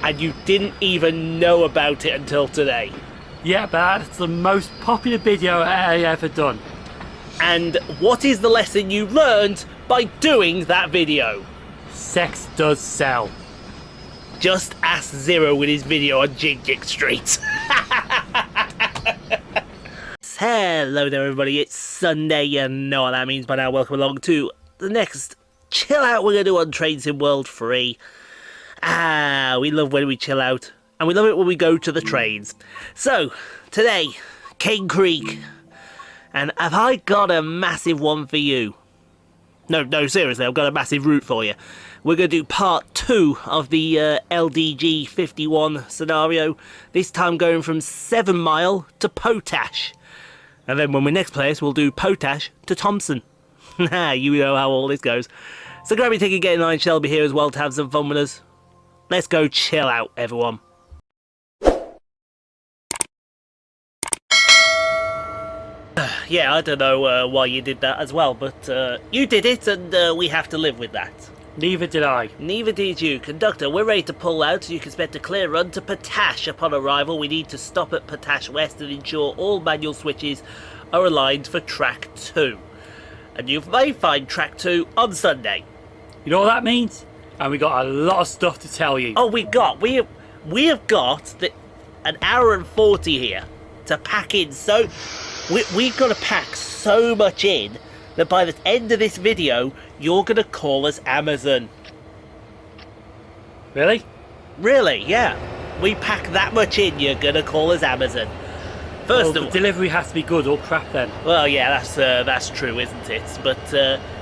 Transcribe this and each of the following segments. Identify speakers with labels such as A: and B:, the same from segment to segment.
A: and you didn't even know about it until today.
B: Yeah, but it's the most popular video I ever done.
A: And what is the lesson you learned by doing that video?
B: Sex does sell.
A: Just ask Zero with his video on Jig Jig Street. Hello there everybody, it's Sunday, you know what that means by now. Welcome along to the next chill out we're going to do on Train Sim World 3. We love when we chill out, and we love it when we go to the trains. So, today, Cane Creek, and have I got a massive one for you? No, seriously, I've got a massive route for you. We're going to do part 2 of the LDG51 scenario, this time going from 7 Mile to Potash. And then when we next play us, we'll do Potash to Thompson. You know how all this goes. So grab your ticket, get in line, Shelby here as well to have some fun with us. Let's go chill out, everyone. Yeah, I don't know why you did that as well, but you did it, and we have to live with that.
B: Neither did I.
A: Neither did you. Conductor, we're ready to pull out so you can expect a clear run to Potash. Upon arrival, we need to stop at Potash West and ensure all manual switches are aligned for Track 2. And you may find Track 2 on Sunday.
B: You know what that means? And we got a lot of stuff to tell you.
A: Oh, we have got an hour and 40 here to pack in. So we've got to pack so much in that by the end of this video, you're going to call us Amazon.
B: Really?
A: Really, yeah. We pack that much in, you're going to call us Amazon. First of all,
B: the delivery has to be good or crap then.
A: Well, yeah, that's true, isn't it? But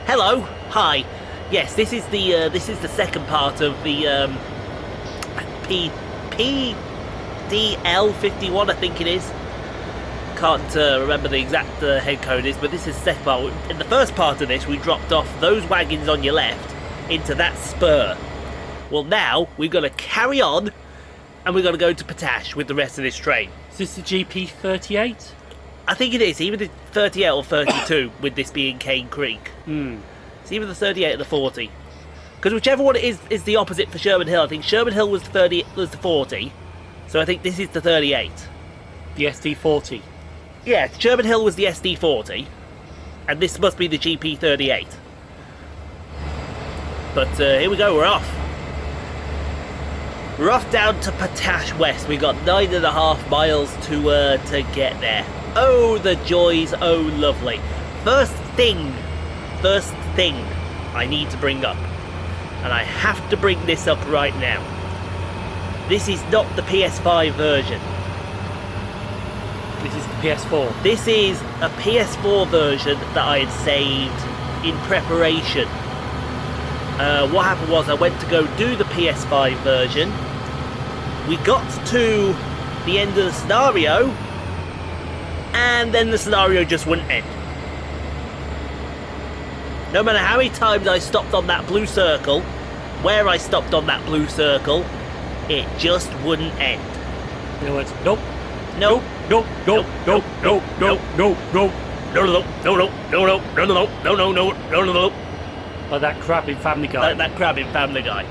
A: hello, hi. Yes, this is the second part of the PDL51, I think it is. Can't remember the exact head code is, but this is the second part. In the first part of this, we dropped off those wagons on your left into that spur. Well, now we've got to carry on, and we've got to go to Potash with the rest of this train.
B: Is this the GP38?
A: I think it is, either the 38 or 32, with this being Cane Creek. It's either the 38 or the 40. Because whichever one it is the opposite for Sherman Hill. I think Sherman Hill was the 40, so I think this is the 38.
B: The SD40?
A: Yeah, Sherman Hill was the SD40, and this must be the GP38. But here we go, we're off. We're off down to Potash West. We've got 9.5 miles to get there. Oh, the joys, oh lovely. First thing I need to bring up, and I have to bring this up right now. This is not the PS5 version.
B: This is the PS4.
A: This is a PS4 version that I had saved in preparation. What happened was I went to go do the PS5 version. We got to the end of the scenario, and then the scenario just wouldn't end. No matter how many times I stopped on that blue circle, where I stopped on that blue circle, it just wouldn't end.
B: You know what? Nope.
A: Nope.
B: Nope. Nope. Nope. Nope. Nope. Nope. Nope.
A: No, no, no, no, no, no, no, no, no, no, no, no, no, no.
B: Like that crab in Family Guy.
A: Like that crab in Family Guy.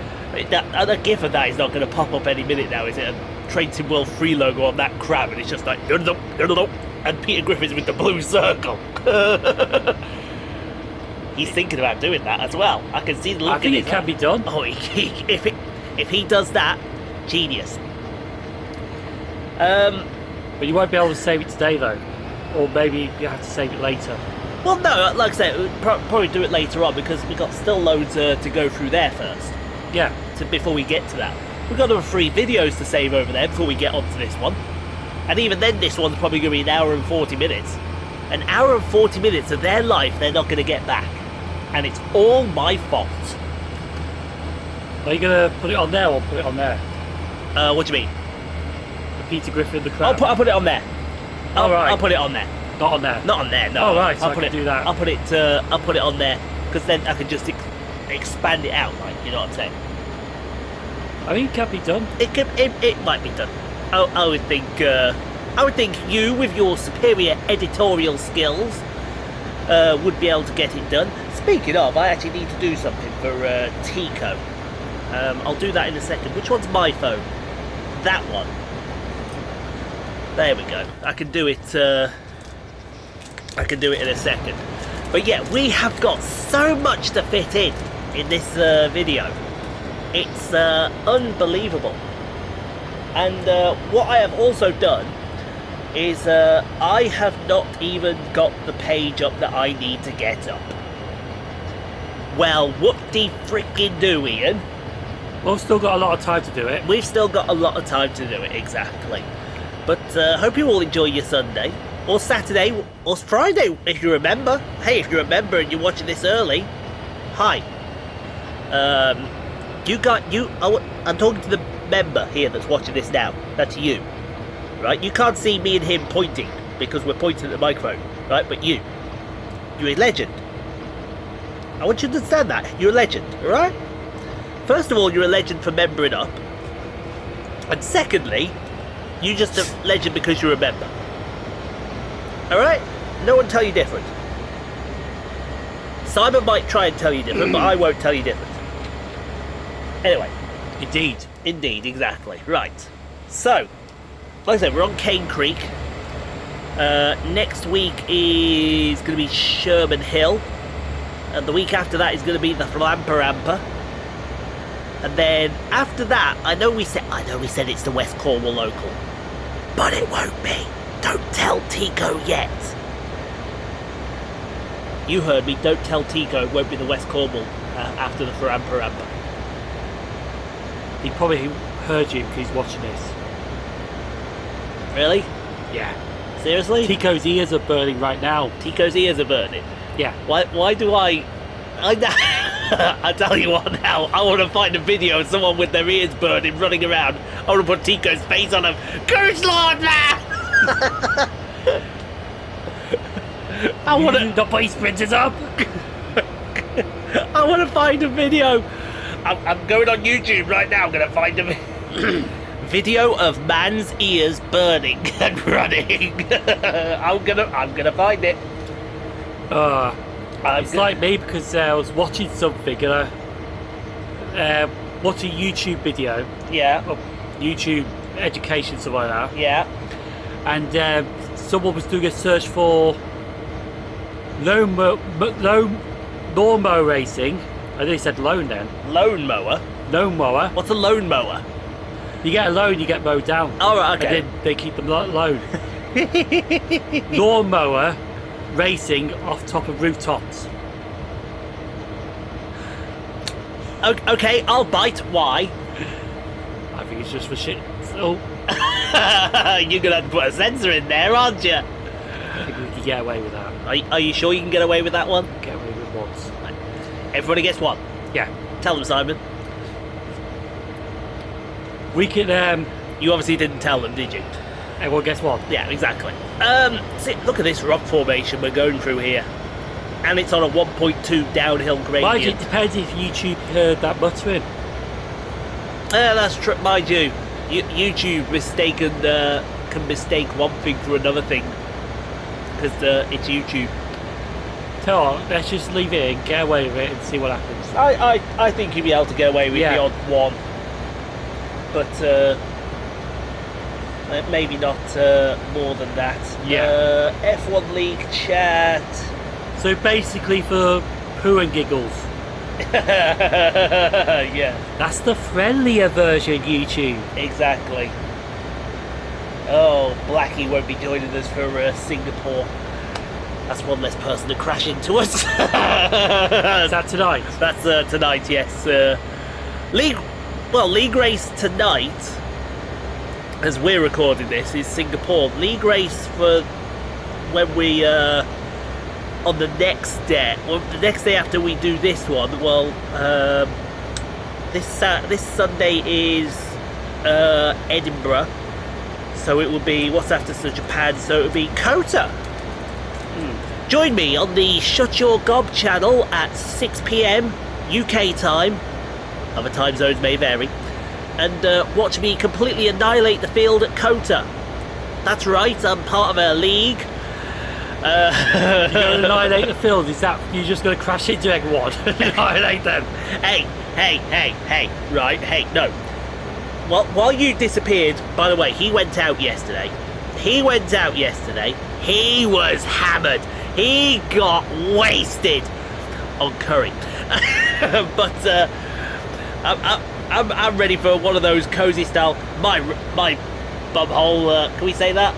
A: That gif of that is not going to pop up any minute now, is it? A Train Sim World 3 logo on that crab, and it's just like no, no, no, no, no, and Peter Griffin's with the blue circle. He's thinking about doing that as well. I can see the look.
B: I think it can be done.
A: Oh, if he does that, genius.
B: But you won't be able to save it today though, or maybe you have to save it later.
A: Well, no, like I said, we'll probably do it later on because we've got still loads to go through there first.
B: Yeah.
A: Before we get to that, we've got other 3 videos to save over there before we get onto this one. And even then, this one's probably going to be an hour and 40 minutes. An hour and 40 minutes of their life they're not going to get back. And it's all my fault.
B: Are you going to put it on there or put it on there?
A: What do you mean?
B: The Peter Griffin, the crab.
A: I'll put it on there.
B: Alright.
A: I'll put it on there.
B: Not on there?
A: Not on there, no.
B: Oh, right, so
A: I'll put
B: I can do that.
A: I'll put it on there, because then I can just expand it out, like, you know what I'm saying?
B: I think it can be done.
A: It might be done. I would think you, with your superior editorial skills, would be able to get it done. Speaking of, I actually need to do something for Tico. I'll do that in a second. Which one's my phone? that one. There we go. I can do it in a second. But yeah, we have got so much to fit in this video. It's unbelievable. And what I have also done is I have not even got the page up that I need to get up. Well, whoop-de-frickin' do, Ian.
B: We've still got a lot of time to do it.
A: We've still got a lot of time to do it, exactly. But hope you all enjoy your Sunday, or Saturday, or Friday, if you remember. Hey, if you remember and you're watching this early, hi. I'm talking to the member here that's watching this now. That's you, right? You can't see me and him pointing because we're pointing at the microphone, right? But you're a legend. I want you to understand that you're a legend, all right? First of all, you're a legend for membering up, and secondly, you're just a legend because you're a member. All right? No one tell you different. Simon might try and tell you different, but I won't tell you different. Anyway. Indeed, exactly. Right. So, like I said, we're on Cane Creek. Next week is going to be Sherman Hill. And the week after that is going to be the Flamper. And then after that, I know we said it's the West Cornwall local. But it won't be. Don't tell Tico yet. You heard me. Don't tell Tico it won't be the West Cornwall after the Flamper.
B: He probably heard you because he's watching this.
A: Really?
B: Yeah.
A: Seriously?
B: Tico's ears are burning right now.
A: Tico's ears are burning?
B: Yeah.
A: Why do I tell you what now, I want to find a video of someone with their ears burning running around. I want to put Tico's face on him. Courage Lord, man! I want to...
B: The base sprinters up!
A: I want to find a video. I'm going on YouTube right now. I'm going to find a video of man's ears burning and running. I'm gonna find it.
B: It's like me because I was watching something and I watching a YouTube video.
A: Yeah.
B: YouTube education, something like that.
A: Yeah.
B: And someone was doing a search for lawnmower racing. I think he said loan then.
A: Loan mower?
B: Loan mower.
A: What's a loan mower?
B: You get a loan, you get mowed down.
A: Oh, right, okay.
B: And then they keep them loan. Lawnmower racing off top of rooftops.
A: Okay, I'll bite. Why?
B: I think it's just for shit. Oh.
A: You're going to have to put a sensor in there, aren't you?
B: I think we can get away with that.
A: Are you sure you can get away with that one?
B: Get away with once.
A: Everybody gets one?
B: Yeah.
A: Tell them, Simon.
B: We can,
A: You obviously didn't tell them, did you?
B: everyone gets one.
A: Yeah, exactly. See, look at this rock formation we're going through here. And it's on a 1.2 downhill gradient.
B: Mind you, it depends if YouTube heard that muttering.
A: That's true, mind you. YouTube can mistake one thing for another thing. Because it's YouTube.
B: Tell you what, let's just leave it in, get away with it and see what happens.
A: I think you'll be able to get away with the odd one. But maybe not more than that.
B: Yeah.
A: F1 League chat.
B: So basically for poo and giggles.
A: Yeah.
B: That's the friendlier version, YouTube.
A: Exactly. Oh, Blackie won't be joining us for Singapore. That's one less person to crash into us.
B: Is that tonight?
A: That's tonight, yes. League race tonight, as we're recording this, is Singapore. League race for when we on the next day. Well, the next day after we do this one. Well, this Sunday is Edinburgh, so it will be what's after Japan. So it will be Kota. Join me on the Shut Your Gob channel at 6 PM UK time. Other time zones may vary. And watch me completely annihilate the field at Kota. That's right, I'm part of a league.
B: You're going to annihilate the field? Is that you're just going to crash into everyone and annihilate them?
A: Hey. Right, hey, no. while you disappeared, by the way, he went out yesterday. He was hammered. He got wasted on curry. But I'm ready for one of those cozy style. My bum hole. Can we say that?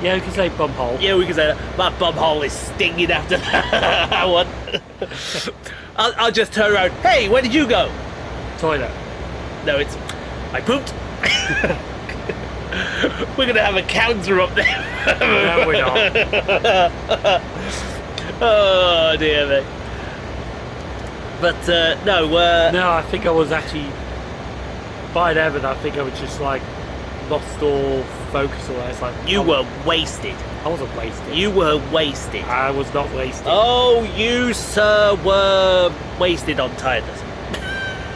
B: Yeah, we can say bum hole.
A: Yeah, we can say that. My bum hole is stinging after that one. I'll just turn around. Hey, where did you go?
B: Toilet.
A: No, it's I pooped. We're gonna have a counter up there.
B: No, we're not.
A: Oh dear me. But no.
B: No, I think I was actually by then. I think I was just like lost all focus. Or it's like
A: you were wasted.
B: I wasn't wasted.
A: You were wasted.
B: I was not wasted.
A: Oh, you sir were wasted on tiredness.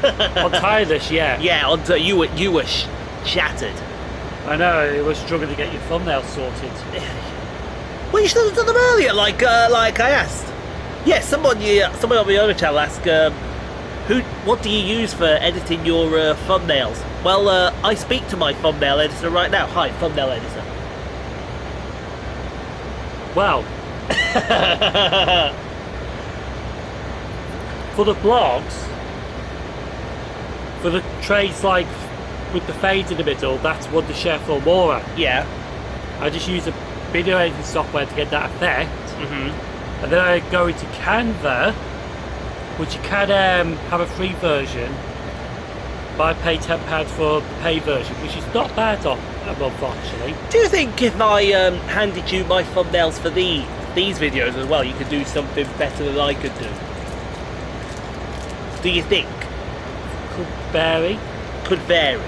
B: On tiredness, yeah.
A: Yeah, you were shattered.
B: I know. It was struggling to get your thumbnail sorted.
A: Well, you should have done them earlier, like I asked. Yeah, someone on the other channel asked, what do you use for editing your thumbnails? Well, I speak to my thumbnail editor right now. Hi, thumbnail editor.
B: Well, for the blogs, for the trades like with the fades in the middle, that's what the Chef Filmora.
A: Yeah.
B: I just use a video editing software to get that effect. And then I go into Canva, which you can have a free version, but I pay £10 for the paid version, which is not bad a month actually.
A: Do you think if I handed you my thumbnails for these videos as well, you could do something better than I could do? Do you think?
B: Could vary.
A: Could vary.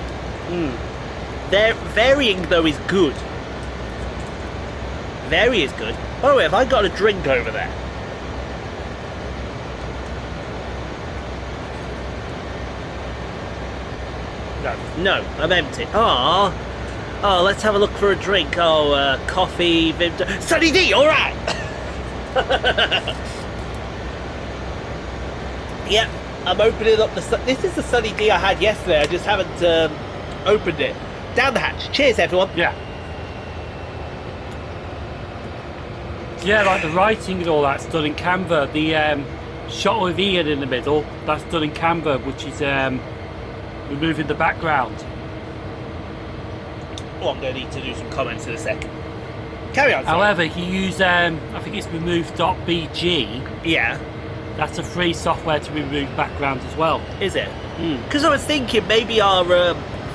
A: Varying though is good. Vary is good. By the way, have I got a drink over there? No, I'm empty. Oh, let's have a look for a drink. Oh, coffee, Vimto. Sunny D, all right. Yep, I'm opening up this is the Sunny D I had yesterday. I just haven't opened it. Down the hatch. Cheers, everyone.
B: Yeah. Yeah, like the writing and all that's done in Canva. The shot with Ian in the middle, that's done in Canva, which is removing the background.
A: Oh, I'm going to need to do some comments in a second. Carry on. Sorry.
B: However, if you use, I think it's remove.bg.
A: Yeah.
B: That's a free software to remove backgrounds as well.
A: Is it? Because I was thinking maybe our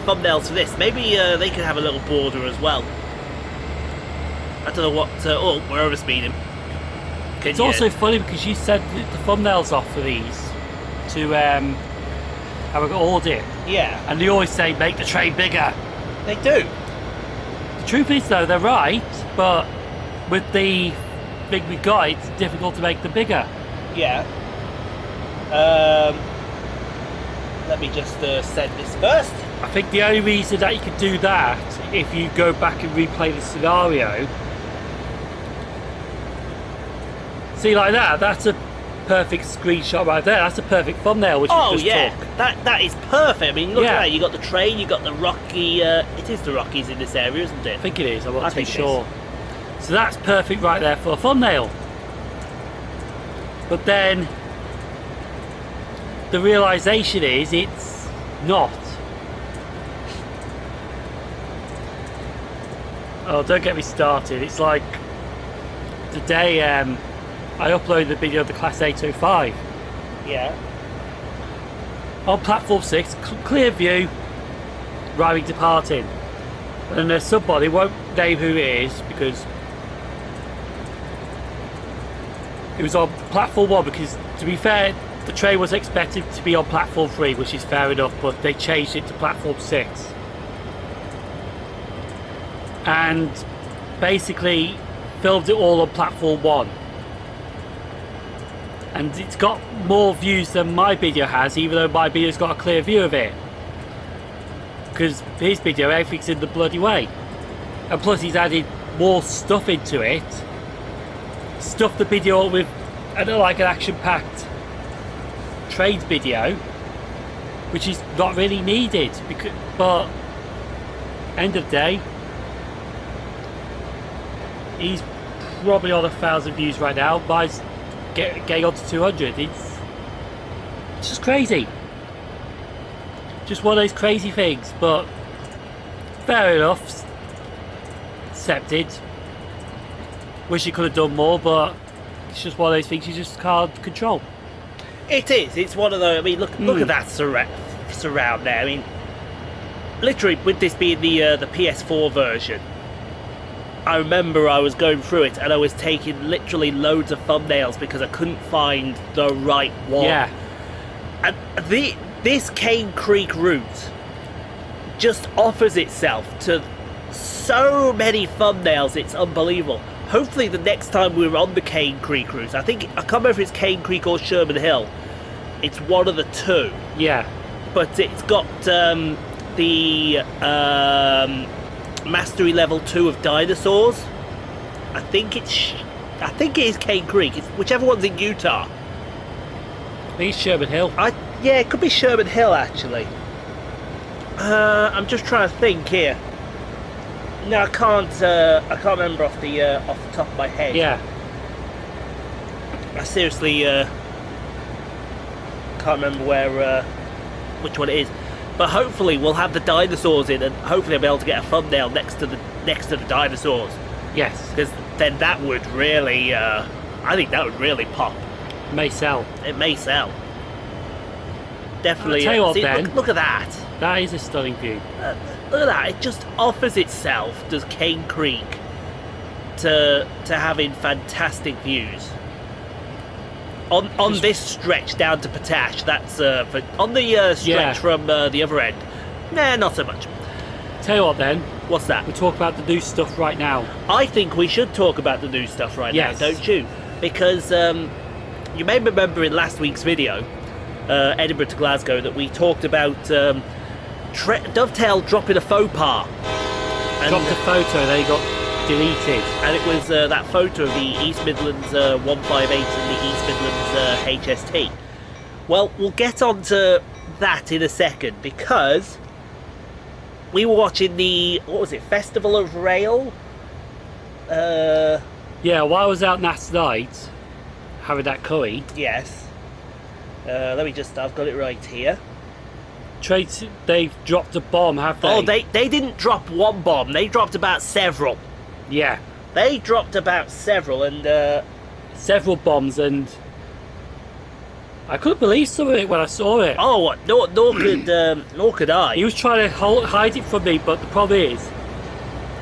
A: thumbnails for this, maybe they could have a little border as well. I don't know what. Oh, we're overspeeding.
B: It's also funny because you said the thumbnails off for these to have an audit.
A: Yeah.
B: And they always say make the tray bigger.
A: They do.
B: The truth is though, they're right, but with the big we got, it's difficult to make them bigger.
A: Yeah. Let me just send this first.
B: I think the only reason that you can do that, if you go back and replay the scenario, see like that, that's a perfect screenshot right there. That's a perfect thumbnail which you just took.
A: That is perfect. I mean, look
B: Yeah.
A: at that. You got the train, you got the Rocky. It is the Rockies in this area, isn't it?
B: I think it is. I'm
A: I
B: not too
A: think it
B: sure. So that's perfect right there for a thumbnail. But then the realization is it's not. Oh, don't get me started. It's like today I uploaded the video of the Class 805
A: Yeah.
B: on platform 6, clear view, arriving, departing. And there's somebody, won't name who it is because it was on platform 1, because to be fair, the train was expected to be on platform 3, which is fair enough, but they changed it to platform 6. And basically filmed it all on platform 1. And it's got more views than my video has, even though my video's got a clear view of it. Because his video, everything's in the bloody way. And plus he's added more stuff into it. Stuffed the video with, I don't know, like an action-packed trade video, which is not really needed, because but end of day, he's probably on 1,000 views right now. Mine's getting on to 200. It's just crazy. Just one of those crazy things, but fair enough. Accepted. Wish he could have done more, but it's just one of those things you just can't control.
A: It is. It's one of those. I mean, look at that surround there. I mean, literally, with this being the PS4 version, I remember I was going through it and I was taking literally loads of thumbnails because I couldn't find the right one.
B: Yeah.
A: And this Cane Creek route just offers itself to so many thumbnails. It's unbelievable. Hopefully, the next time we're on the Cane Creek route, I can't remember if it's Cane Creek or Sherman Hill. It's one of the two.
B: Yeah.
A: But it's got the Mastery Level 2 of dinosaurs. I think it is Cane Creek. It's whichever one's in Utah.
B: I think it's Sherman Hill.
A: Yeah, it could be Sherman Hill actually. I'm just trying to think here. No, I can't remember off the top of my head.
B: Yeah.
A: I seriously can't remember which one it is. But hopefully we'll have the dinosaurs in, and hopefully I'll be able to get a thumbnail next to the dinosaurs.
B: Yes.
A: Because then that would really, I think that would really pop.
B: May sell.
A: It may sell. Definitely.
B: I'll tell you what, Ben.
A: Look at that.
B: That is a stunning view.
A: Look at that. It just offers itself, does Cane Creek, to having fantastic views. On this stretch down to Potash, that's on the stretch from the other end. Nah, not so much.
B: Tell you what, then.
A: What's that?
B: We'll talk about the new stuff right now.
A: I think we should talk about the new stuff right now, don't you? Because you may remember in last week's video, Edinburgh to Glasgow, that we talked about Dovetail dropping a faux pas.
B: Dropped a photo, they got deleted.
A: And it was that photo of the East Midlands 158 and the East Midlands HST. Well, we'll get on to that in a second, because we were watching the, what was it, Festival of Rail?
B: Yeah, while I was out last night having that curry.
A: Yes. Let me just, I've got it right here.
B: They've dropped a bomb, have they?
A: Oh, they didn't drop one bomb, they dropped about several.
B: Yeah.
A: They dropped about several, and
B: several bombs, and I couldn't believe some of it when I saw it.
A: Oh, what? Nor could I.
B: He was trying to hide it from me, but the problem is,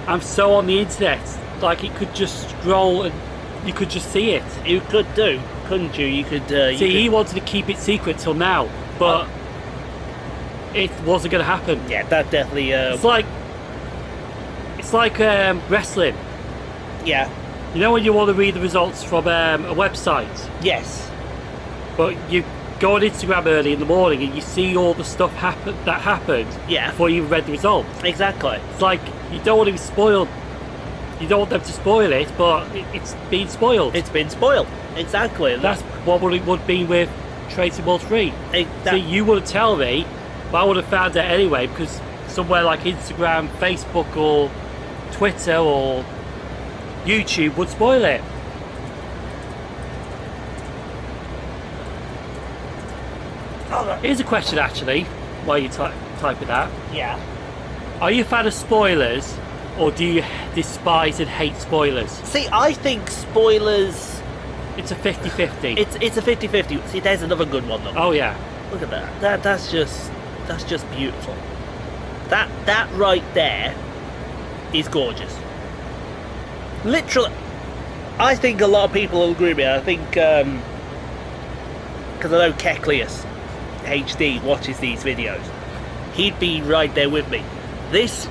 B: I'm so on the internet, like it could just scroll and you could just see it.
A: You could do, couldn't you? You could.
B: He wanted to keep it secret till now, but it wasn't going to happen.
A: Yeah, that definitely.
B: It's like wrestling.
A: Yeah.
B: You know when you want to read the results from a website?
A: Yes.
B: But you go on Instagram early in the morning and you see all the stuff that happened before you read the results.
A: Exactly.
B: It's like you don't want to be spoiled. You don't want them to spoil it, but it's been spoiled.
A: It's been spoiled. Exactly.
B: That's what it would be with Tracing World 3. So you wouldn't tell me, but I would have found out anyway, because somewhere like Instagram, Facebook, or Twitter, or YouTube would spoil it. Here's a question, actually, while you type it out.
A: Yeah.
B: Are you a fan of spoilers, or do you despise and hate spoilers?
A: See, I think spoilers...
B: It's a 50-50.
A: It's a 50-50. See, there's another good one, though.
B: Oh, yeah.
A: Look at that. That's just beautiful. That right there is gorgeous. Literally, I think a lot of people will agree with me. I think, because I know Keklius HD watches these videos, he'd be right there with me. This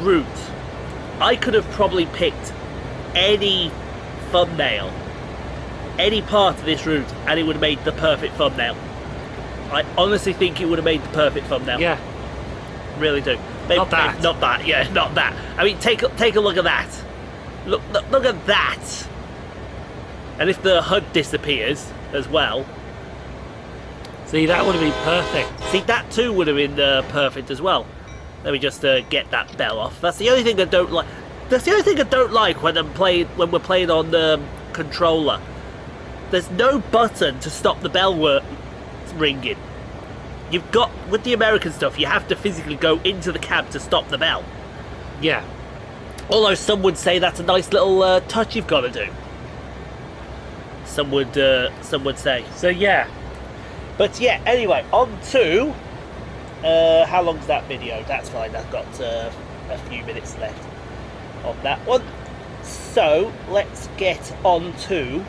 A: route, I could have probably picked any thumbnail, any part of this route, and it would have made the perfect thumbnail. I honestly think it would have made the perfect thumbnail.
B: Yeah.
A: Really do.
B: Not that.
A: Not that. Yeah, not that. I mean, take a look at that. Look at that. And if the HUD disappears as well.
B: See, that would have been perfect.
A: See, that too would have been perfect as well. Let me just get that bell off. That's the only thing I don't like. That's the only thing I don't like when we're playing on the controller. There's no button to stop the bell ringing. You've got, with the American stuff, you have to physically go into the cab to stop the bell.
B: Yeah.
A: Although some would say that's a nice little touch you've got to do. Some would say.
B: So yeah.
A: But yeah, anyway, on to how long's that video? That's fine. I've got a few minutes left on that one. So let's get on to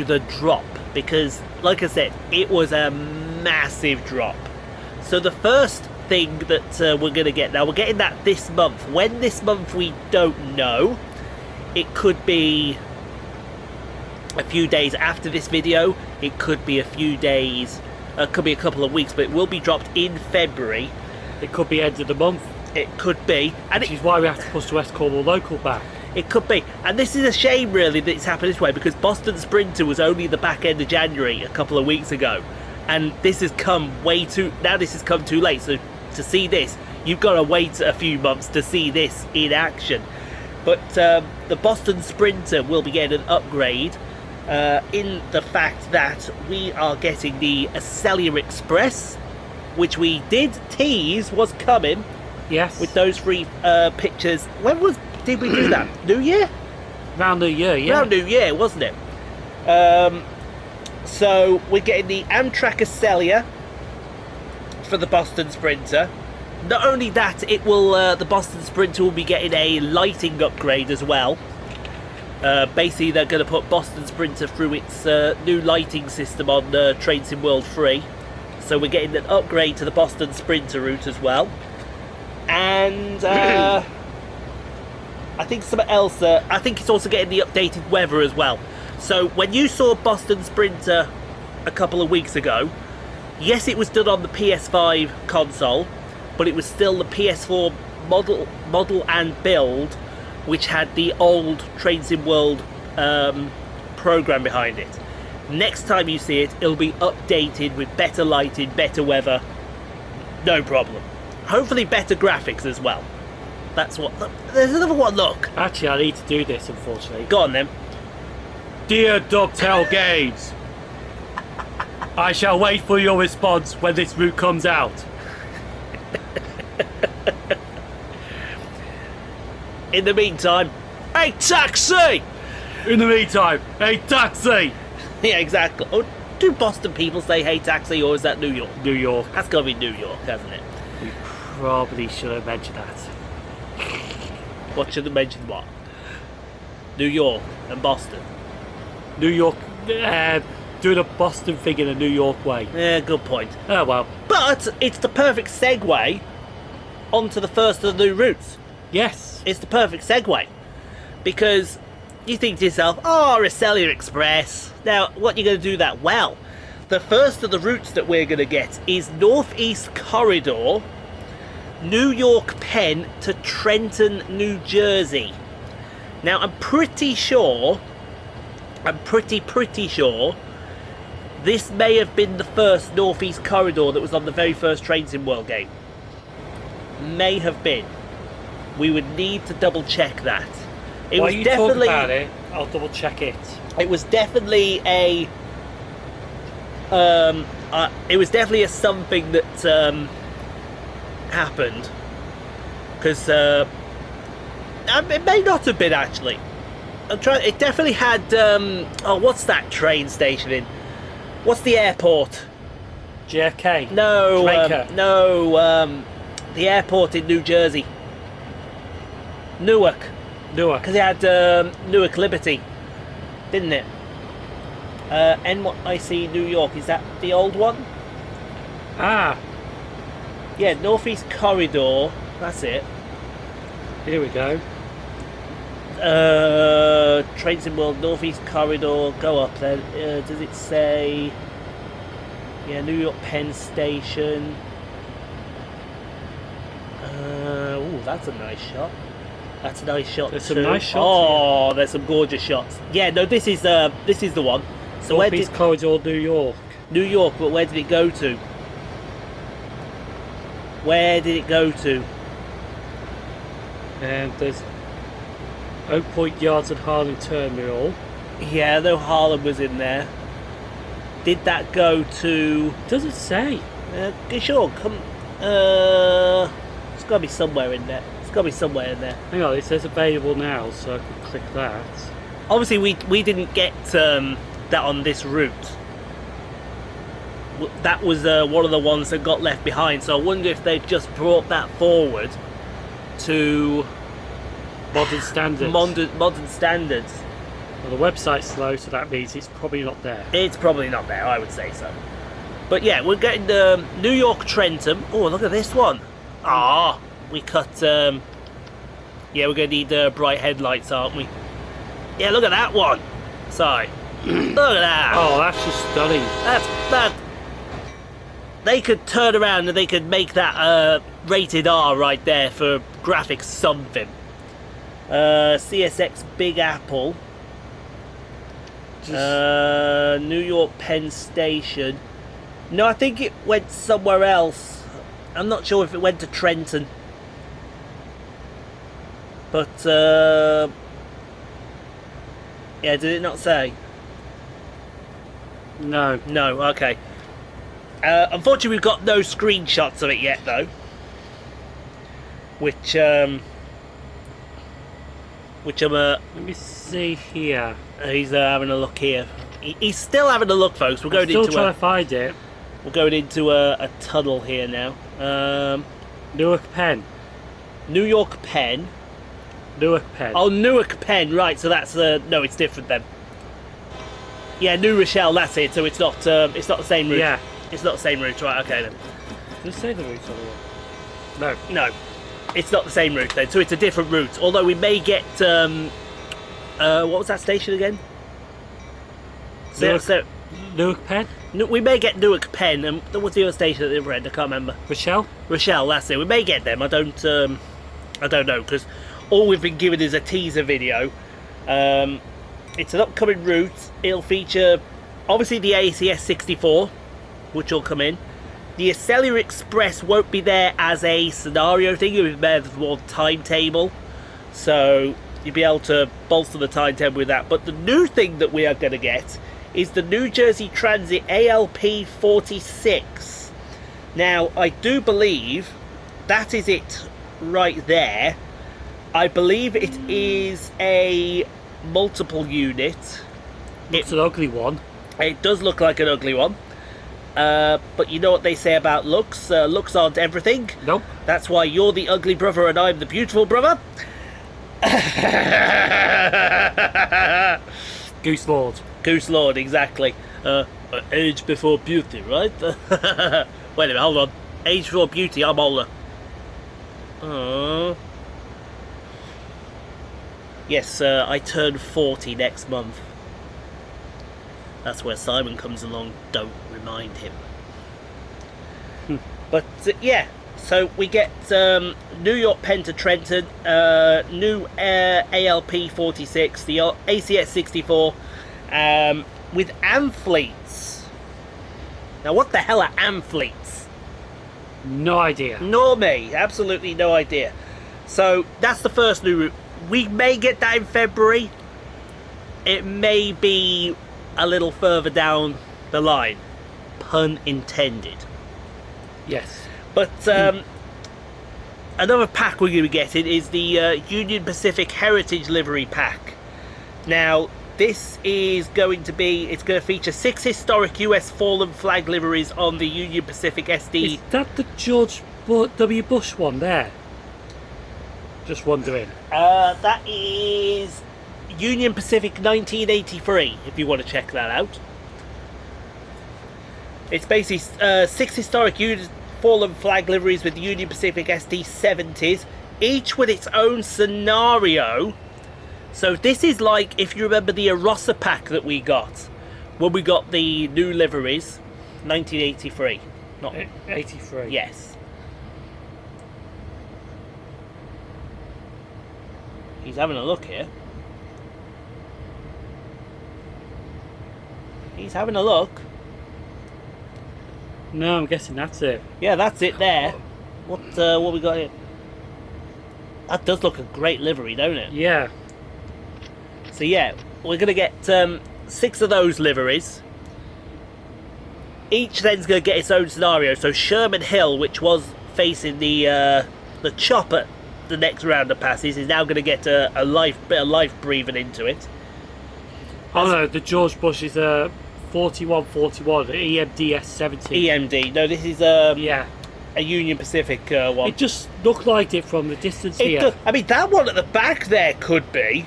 A: the drop, because, like I said, it was a massive drop. So the first thing that we're going to get now, we're getting that this month. When this month, we don't know. It could be a few days after this video. It could be a few days. It could be a couple of weeks, but it will be dropped in February.
B: It could be end of the month.
A: It could be, and
B: which is why we have to push the West Cornwall local back.
A: It could be, and this is a shame really that it's happened this way, because Boston Sprinter was only the back end of January a couple of weeks ago, and this has come this has come too late. So to see this, you've got to wait a few months to see this in action. But the Boston Sprinter will be getting an upgrade in the fact that we are getting the Accelia Express, which we did tease was coming.
B: Yes.
A: With those 3 pictures. When did we do that? New Year?
B: Around New Year, yeah.
A: Around New Year, wasn't it? So we're getting the Amtrak Accelia for the Boston Sprinter. Not only that, it will the Boston Sprinter will be getting a lighting upgrade as well. Basically, they're going to put Boston Sprinter through its new lighting system on Trains in World 3. So we're getting an upgrade to the Boston Sprinter route as well. And I think something else. I think it's also getting the updated weather as well. So when you saw Boston Sprinter a couple of weeks ago, yes, it was done on the PS5 console, but it was still the PS4 model and build, which had the old Trains in World program behind it. Next time you see it, it'll be updated with better lighting, better weather, no problem. Hopefully better graphics as well. That's what... There's another one, look.
B: Actually, I need to do this, unfortunately.
A: Go on then.
B: Dear Dovetail Games, I shall wait for your response when this route comes out.
A: In the meantime, a taxi!
B: In the meantime, a taxi!
A: Yeah, exactly. Oh, do Boston people say hey taxi, or is that New York?
B: New York.
A: That's got to be New York, hasn't it?
B: We probably should have mentioned that.
A: What should have mentioned what? New York and Boston.
B: New York, doing a Boston thing in a New York way.
A: Yeah, good point.
B: Oh well.
A: But it's the perfect segue onto the first of the new routes.
B: Yes.
A: It's the perfect segue. Because you think to yourself, oh, Accelia Express. Now, what are you going to do that? Well, the first of the routes that we're going to get is Northeast Corridor, New York Penn to Trenton, New Jersey. Now, I'm pretty sure, pretty sure, this may have been the first Northeast Corridor that was on the very first Trains in World game. May have been. We would need to double check that.
B: While you talk about it, I'll double check it.
A: It was definitely a something that happened, because it may not have been actually. It definitely had. Oh, what's that train station in? What's the airport?
B: JFK.
A: No,
B: Jamaica.
A: the airport in New Jersey. Newark. Because it had Newark Liberty, didn't it? NYC New York, is that the old one?
B: Ah.
A: Yeah, Northeast Corridor, that's it.
B: Here we go.
A: Trains in World, Northeast Corridor, go up then. Does it say... Yeah, New York Penn Station. Ooh, that's a nice shot. That's a nice shot.
B: There's
A: too.
B: some nice shots.
A: Oh,
B: here.
A: there's some gorgeous shots. Yeah, no, this is the one. So
B: Northeast Corridor, New York.
A: New York, but where did it go to? Where did it go to?
B: And there's Oak Point Yards and Harlem Terminal.
A: Yeah, though Harlem was in there. Did that go to?
B: Doesn't say.
A: Sure, come. It's got to be somewhere in there. It's got to be somewhere in there.
B: Hang on, it says available now, so I can click that.
A: Obviously, we didn't get that on this route. That was one of the ones that got left behind. So I wonder if they've just brought that forward to
B: Modern standards.
A: modern standards.
B: Well, the website's slow, so that means it's probably not there.
A: It's probably not there, I would say so. But yeah, we're getting New York Trenton. Oh, look at this one. Ah, we cut. Yeah, we're going to need bright headlights, aren't we? Yeah, look at that one. Sorry. Look at that.
B: Oh, that's just stunning.
A: That. They could turn around and they could make that rated R right there for graphics something. CSX Big Apple. New York Penn Station. No, I think it went somewhere else. I'm not sure if it went to Trenton. But, yeah, did it not say?
B: No.
A: No, okay. Unfortunately, we've got no screenshots of it yet, though. Which I'm...
B: Let me see here.
A: He's having a look here. He's still having a look, folks. We're going
B: still
A: into
B: trying to find it.
A: We're going into a tunnel here now.
B: Newark Penn.
A: New York Penn.
B: Newark Penn.
A: Oh, Newark Penn. Right. So that's no. It's different then. Yeah, New Rochelle. That's it. So it's not the same route.
B: Yeah.
A: It's not the same route. Right. Okay then.
B: Does it say the route on the wall?
A: No. No. It's not the same route then. So it's a different route. Although we may get what was that station again?
B: Newark Penn?
A: We may get Newark Penn, and what's the other station at the other end? I can't remember.
B: Rochelle?
A: Rochelle, that's it. We may get them. I don't know, because all we've been given is a teaser video. It's an upcoming route. It'll feature, obviously, the ACS64, which will come in. The Acceler Express won't be there as a scenario thing. It'll be there as more timetable. So you'll be able to bolster the timetable with that. But the new thing that we are going to get is the New Jersey Transit ALP46. Now, I do believe that is it right there. I believe it is a multiple unit.
B: It's an ugly one.
A: It does look like an ugly one. But you know what they say about looks? Looks aren't everything.
B: Nope.
A: That's why you're the ugly brother and I'm the beautiful brother.
B: Goose Lord.
A: Goose Lord, exactly. Age before beauty, right? Wait a minute, hold on. Age before beauty, I'm older. Yes, I turn 40 next month. That's where Simon comes along. Don't remind him. But, yeah. So we get New York Penn to Trenton, new ALP46, the ACS64, with amphiletes. Now, what the hell are amphiletes?
B: No idea.
A: Nor me, absolutely no idea. So that's the first new route. We may get that in February. It may be a little further down the line, pun intended.
B: Yes.
A: But another pack we're going to be getting is the Union Pacific Heritage Livery Pack. Now, this is going to be, it's going to feature 6 historic US fallen flag liveries on the Union Pacific SD.
B: Is that the George W. Bush one there? Just wondering.
A: That is Union Pacific 1983, if you want to check that out. It's basically 6 historic fallen flag liveries with Union Pacific SD70s, each with its own scenario. So this is like, if you remember the Arosa pack that we got, when we got the new liveries, 1983. Not
B: 83.
A: Yes. He's having a look here. He's having a look.
B: No, I'm guessing that's it.
A: Yeah, that's it there. What we got here? That does look a great livery, don't it?
B: Yeah.
A: So yeah, we're gonna get 6 of those liveries. Each then's gonna get its own scenario. So Sherman Hill, which was facing the chop at the next round of passes, is now gonna get a bit of life breathing into it.
B: Oh no, the George Bush is a 4141 EMDS 70.
A: EMD. No, this is
B: Yeah.
A: a Union Pacific one.
B: It just looked like it from the distance
A: It
B: here.
A: does. I mean, that one at the back there could be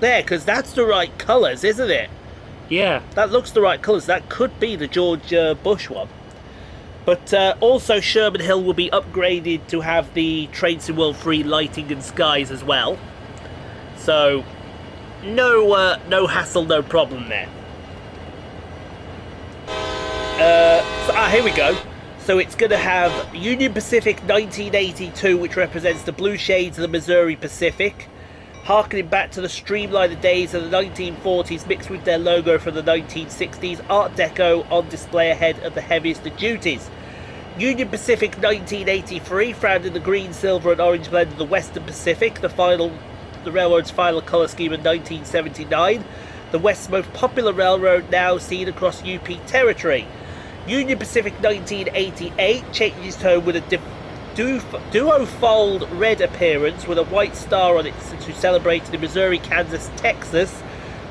A: there, because that's the right colours, isn't it?
B: Yeah.
A: That looks the right colours. That could be the George Bush one. But also Sherman Hill will be upgraded to have the Trades in World 3 lighting and skies as well. So no hassle, no problem there. Here we go. So it's going to have Union Pacific 1982, which represents the blue shades of the Missouri Pacific, harkening back to the streamlined days of the 1940s mixed with their logo from the 1960s, Art Deco on display ahead of the heaviest of duties. Union Pacific 1983, found in the green, silver and orange blend of the Western Pacific, the railroad's final colour scheme in 1979, the West's most popular railroad now seen across UP territory. Union Pacific 1988 changes tone with a duofold red appearance with a white star on it to celebrate the Missouri, Kansas, Texas,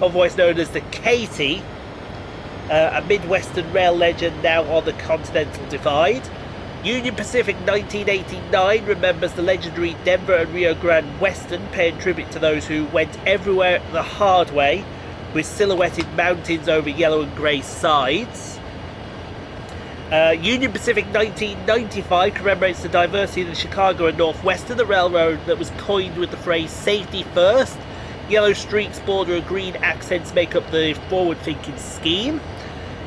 A: otherwise known as the Katy, a Midwestern rail legend now on the Continental Divide. Union Pacific 1989 remembers the legendary Denver and Rio Grande Western, paying tribute to those who went everywhere the hard way, with silhouetted mountains over yellow and grey sides. Union Pacific 1995 commemorates the diversity of the Chicago and Northwestern, the railroad that was coined with the phrase safety first. Yellow streaks border and green accents make up the forward-thinking scheme.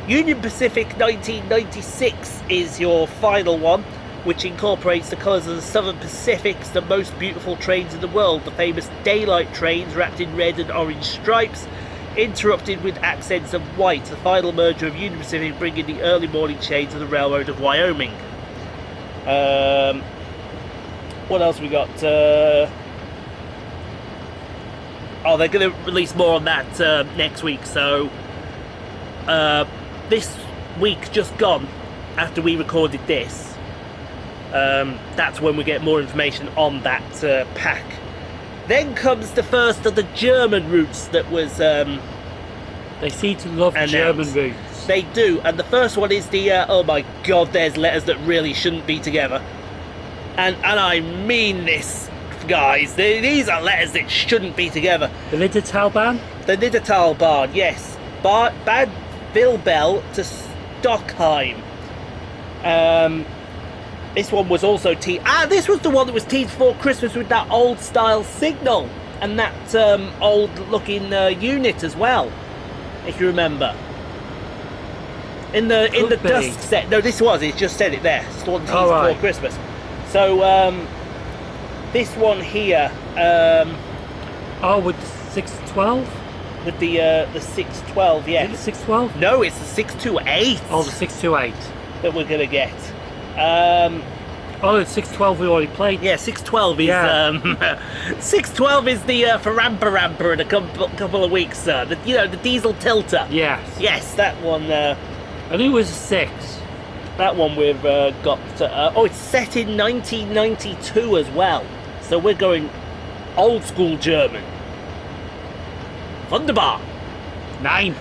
A: Union Pacific 1996 is your final one, which incorporates the colours of the Southern Pacific's the most beautiful trains in the world, the famous daylight trains wrapped in red and orange stripes, interrupted with accents of white, the final merger of Union Pacific bringing the early morning shades of the Railroad of Wyoming. What else we got? They're going to release more on that next week. So this week just gone, after we recorded this, that's when we get more information on that pack. Then comes the first of the German routes that was
B: They seem to love
A: announced.
B: German routes.
A: They do, and the first one is the oh my god, there's letters that really shouldn't be together, and I mean this, guys. These are letters that shouldn't be together.
B: The Lindertalbahn?
A: The Niddertalbahn, yes. Bad Bilbel to Stockheim. This one was also this was the one that was teased before Christmas with that old style signal and that old looking unit as well, if you remember. In the dusk set. No, this was. It just said it there. It's the one teased before Christmas. So this one here.
B: With the 612.
A: With the 612, yeah.
B: Is it 612?
A: No, it's the 628.
B: Oh, the 628
A: that we're gonna get.
B: The 612 we already played.
A: Yeah, 612 is 612 is the Farampa Rampa in a couple of weeks, sir. The diesel tilter.
B: Yes.
A: Yes, that one.
B: I knew it was a 6.
A: That one we've got. It's set in 1992 as well. So we're going old school German. Wunderbar.
B: 9.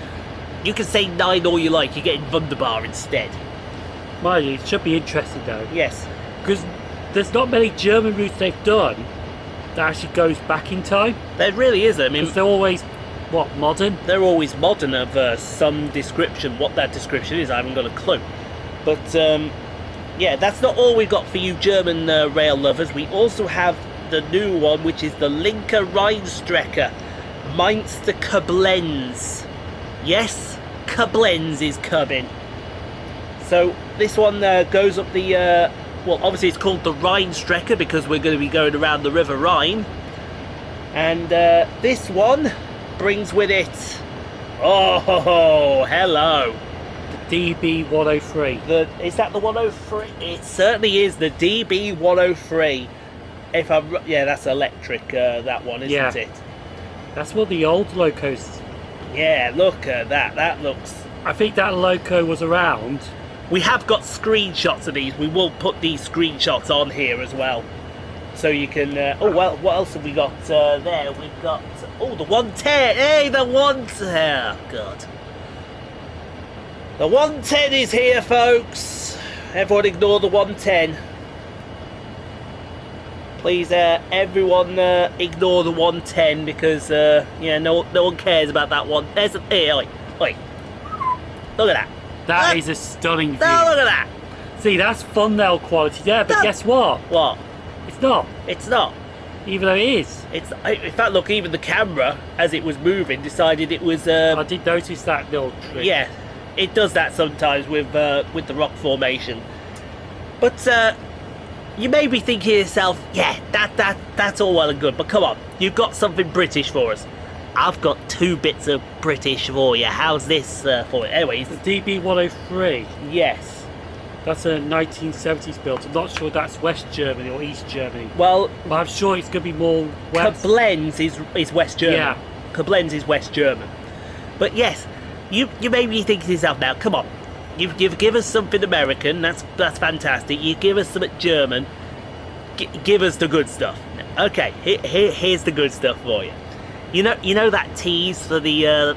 A: You can say 9 all you like. You're getting Wunderbar instead.
B: Well, it should be interesting though.
A: Yes.
B: Because there's not many German routes they've done that actually goes back in time.
A: There really is. I mean,
B: they're always, modern?
A: They're always modern of some description. What that description is, I haven't got a clue. But, yeah, that's not all we've got for you German rail lovers. We also have the new one, which is the Linke Rheinstrecke. Mainster Koblenz. Yes, Koblenz is coming. So, this one goes up the... obviously it's called the Rheinstrecke because we're going to be going around the River Rhine. And this one brings with it... Oh, hello.
B: The DB103.
A: Is that the 103? It certainly is the DB103. Yeah, that's electric. That one, isn't it?
B: That's what the old locos.
A: Yeah, look at that. That looks.
B: I think that loco was around.
A: We have got screenshots of these. We will put these screenshots on here as well, so you can. Oh well, what else have we got there? We've got the 110. Hey, the 110. Oh, God. The 110 is here, folks. Everyone ignore the 110. Please, everyone ignore the 110 because, no one cares about that one. There's a... Hey, oi. Look at that.
B: That is a stunning view.
A: No, look at that.
B: See, that's thumbnail quality there, but guess what?
A: What?
B: It's not.
A: It's not.
B: Even though it is.
A: In fact, look, even the camera, as it was moving, decided it was...
B: I did notice that little trick.
A: Yeah. It does that sometimes with the rock formation. But you may be thinking to yourself, yeah, that's all well and good, but come on, you've got something British for us. I've got 2 bits of British for you. How's this for you? Anyways,
B: the DB103.
A: Yes.
B: That's a 1970s build. I'm not sure that's West Germany or East Germany.
A: Well,
B: but I'm sure it's going to be more West.
A: Koblenz is West German.
B: Yeah.
A: Koblenz is West German. But yes. You may be thinking to yourself now, come on, you've given us something American, that's fantastic, you give us something German, give us the good stuff. Okay, here's the good stuff for you. You know that tease for the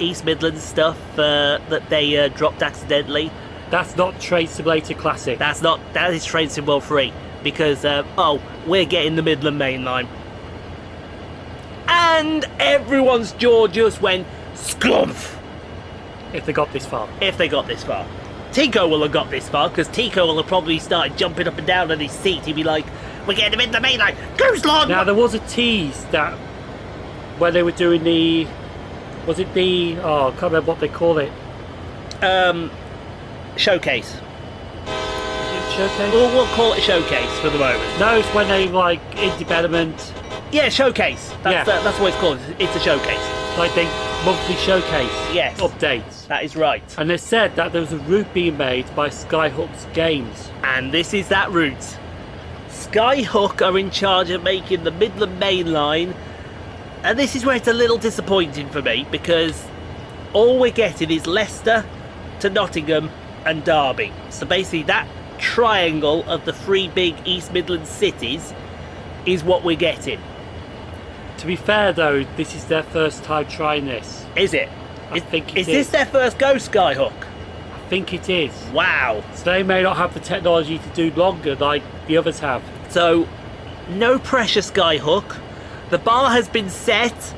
A: East Midlands stuff that they dropped accidentally?
B: That's not Train Simulator Classic.
A: That is Train Sim World 3, because, we're getting the Midland Main Line. And everyone's jaw just went, scrumph!
B: If they got this far.
A: If they got this far. Tico will have got this far, because Tico will have probably started jumping up and down on his seat. He'd be like, we're getting him in the main line. Goose long!
B: Now, there was a tease that when they were doing the... Was it the... Oh, I can't remember what they call it.
A: Showcase.
B: Is it showcase?
A: We'll call it a showcase for the moment.
B: No, it's when they, like, in development...
A: Yeah, showcase. That's what it's called. It's a showcase.
B: Like they monthly showcase updates.
A: That is right.
B: And they said that there was a route being made by Skyhook's Games.
A: And this is that route. Skyhook are in charge of making the Midland Main Line. And this is where it's a little disappointing for me, because all we're getting is Leicester to Nottingham and Derby. So basically that triangle of the 3 big East Midlands cities is what we're getting.
B: To be fair though, this is their first time trying this.
A: Is it?
B: I think it is.
A: Is this their first go, Skyhook?
B: I think it is.
A: Wow.
B: So they may not have the technology to do longer like the others have.
A: So, no pressure, Skyhook. The bar has been set.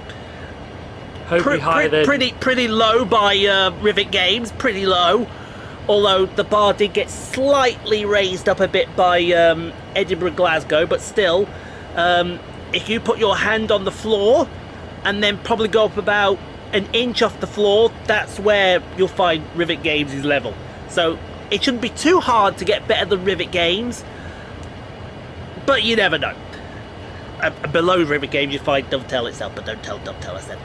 B: Hopefully higher than...
A: Pretty low by Rivet Games, pretty low. Although the bar did get slightly raised up a bit by Edinburgh Glasgow, but still... if you put your hand on the floor and then probably go up about an inch off the floor, that's where you'll find Rivet Games' level. So it shouldn't be too hard to get better than Rivet Games, but you never know. Below Rivet Games you find Dovetail itself, but don't tell Dovetail I said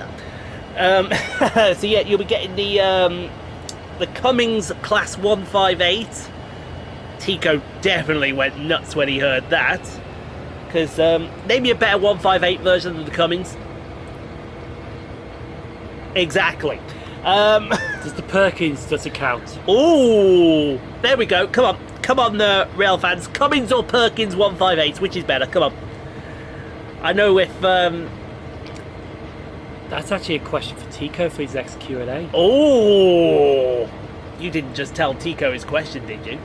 A: that. So yeah, you'll be getting the Cummins Class 158. Tico definitely went nuts when he heard that. Because name me a better 158 version than the Cummins. Exactly.
B: Does the Perkins doesn't count?
A: Ooh, there we go. Come on, rail fans. Cummins or Perkins 158, which is better? Come on. I know if
B: that's actually a question for Tico for his next Q&A.
A: Oh, you didn't just tell Tico his question, did you?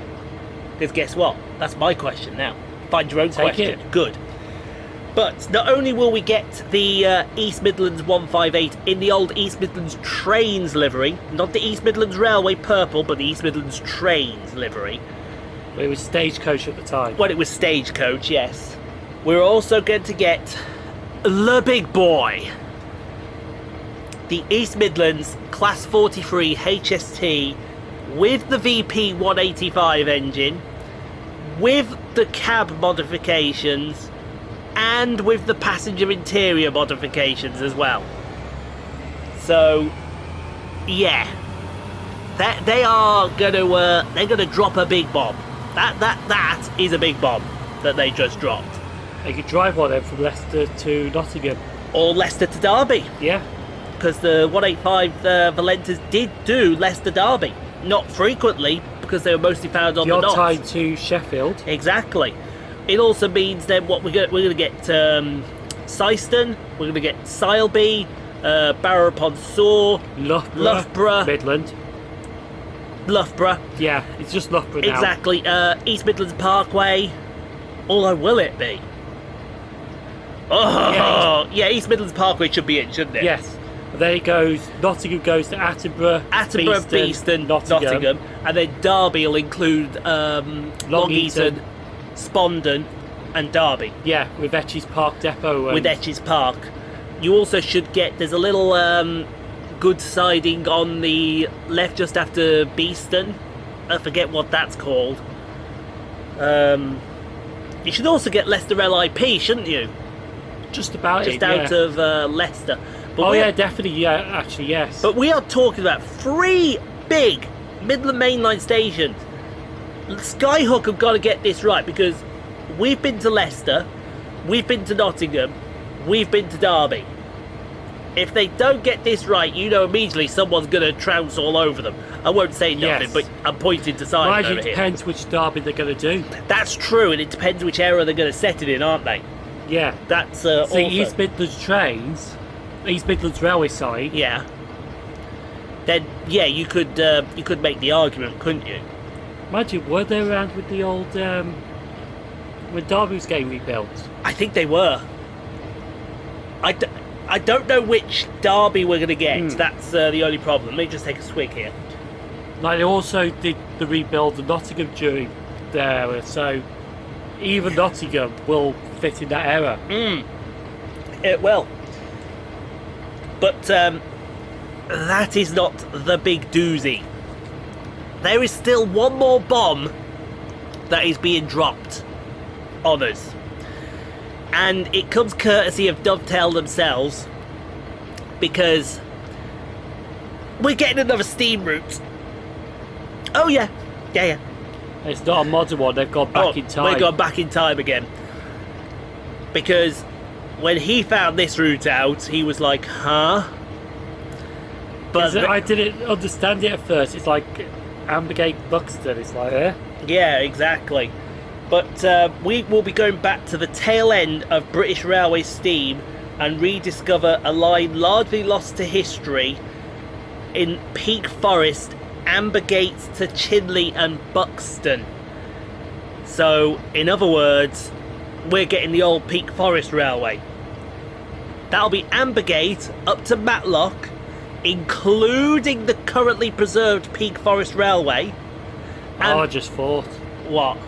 A: Because guess what? That's my question now. Find your own question. Good. But not only will we get the East Midlands 158 in the old East Midlands Trains livery, not the East Midlands Railway purple, but the East Midlands Trains livery.
B: It was Stagecoach at the time.
A: Well, it was Stagecoach, yes. We're also going to get the big boy. The East Midlands Class 43 HST with the VP 185 engine, with the cab modifications, and with the passenger interior modifications as well. So, yeah. They are gonna they're gonna drop a big bomb. That is a big bomb that they just dropped.
B: They could drive one then from Leicester to Nottingham.
A: Or Leicester to Derby,
B: Yeah.
A: because the 185 Valentas did do Leicester Derby. Not frequently, because they were mostly found on
B: The
A: the
B: odd
A: knots.
B: time to Sheffield.
A: Exactly. It also means then what we're gonna get Syston, we're gonna get Sileby, Barrow upon Soar, Loughborough.
B: Midland.
A: Loughborough.
B: Yeah, it's just Loughborough now.
A: Exactly. East Midlands Parkway. Although, will it be? Oh, yeah, East Midlands Parkway should be in, shouldn't it?
B: Yes. There it goes. Nottingham goes to Attenborough,
A: Beeston, Nottingham. And then Derby will include Long Eaton, Spondon, and Derby.
B: Yeah, with Etches Park Depot.
A: With Etches Park. You also should get, there's a little good siding on the left just after Beeston. I forget what that's called. You should also get Leicester LIP, shouldn't you?
B: Just about
A: Just
B: it,
A: out
B: yeah.
A: of Leicester. But
B: Oh yeah, definitely, yeah, actually, yes.
A: But we are talking about 3 big Midland mainline stations. Skyhook have got to get this right, because we've been to Leicester, we've been to Nottingham, we've been to Derby. If they don't get this right, you know immediately someone's going to trounce all over them. I won't say nothing,
B: Yes.
A: but I'm pointing to Simon
B: Mind you,
A: over
B: it
A: here.
B: depends which derby they're going to do.
A: That's true, and it depends which area they're going to set it in, aren't they?
B: Yeah.
A: That's
B: See,
A: also...
B: East Midlands trains, East Midlands Railway side.
A: Yeah. Then, yeah, you could make the argument, couldn't you?
B: Imagine, were they around with the old, when Derby was getting rebuilt?
A: I think they were. I don't know which Derby we're going to get. That's the only problem. Let me just take a swig here.
B: Like, they also did the rebuild of Nottingham during their era, so even Nottingham will fit in that era.
A: It will. But that is not the big doozy. There is still one more bomb that is being dropped on us. And it comes courtesy of Dovetail themselves, because we're getting another steam route. Oh yeah.
B: It's not a modern one, they've gone back in time.
A: We're going back in time again. Because when he found this route out, he was like, huh? But
B: I didn't understand it at first. It's like Ambergate Buxton, it's like, eh?
A: yeah, exactly. But we will be going back to the tail end of British Railway steam and rediscover a line largely lost to history in Peak Forest, Ambergate to Chinley and Buxton. So, in other words, we're getting the old Peak Forest Railway. That'll be Ambergate up to Matlock, including the currently preserved Peak Forest Railway. And
B: I just thought,
A: what?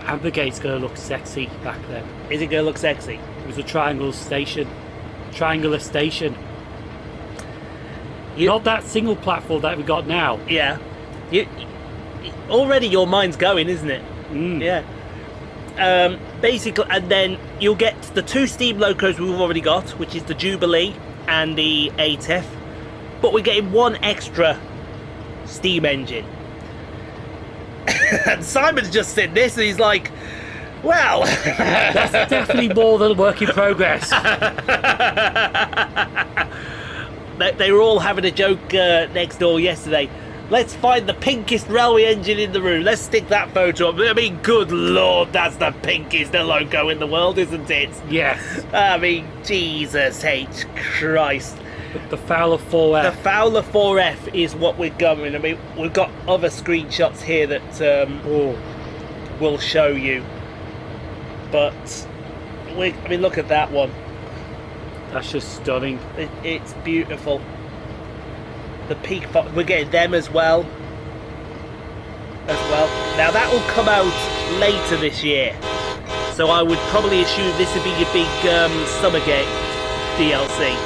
B: Ambergate's going to look sexy back then.
A: Is it going to look sexy?
B: It was a triangular station. Not that single platform that we got now.
A: Yeah. Already your mind's going, isn't it? Yeah. Basically, and then you'll get the 2 steam locos we've already got, which is the Jubilee and the ATEF. But we're getting 1 extra steam engine. And Simon's just said this and he's like, well...
B: That's definitely more than a work in progress.
A: They were all having a joke next door yesterday. Let's find the pinkest railway engine in the room. Let's stick that photo up. I mean, good lord, that's the pinkest loco in the world, isn't it?
B: Yes.
A: I mean, Jesus H. Christ.
B: The Fowler 4F.
A: The Fowler 4F is what we're going. I mean, we've got other screenshots here that we'll show you. But, I mean, look at that one.
B: That's just stunning.
A: It's beautiful. The Peak, we're getting them as well. Now that will come out later this year, so I would probably assume this would be your big Summergate DLC.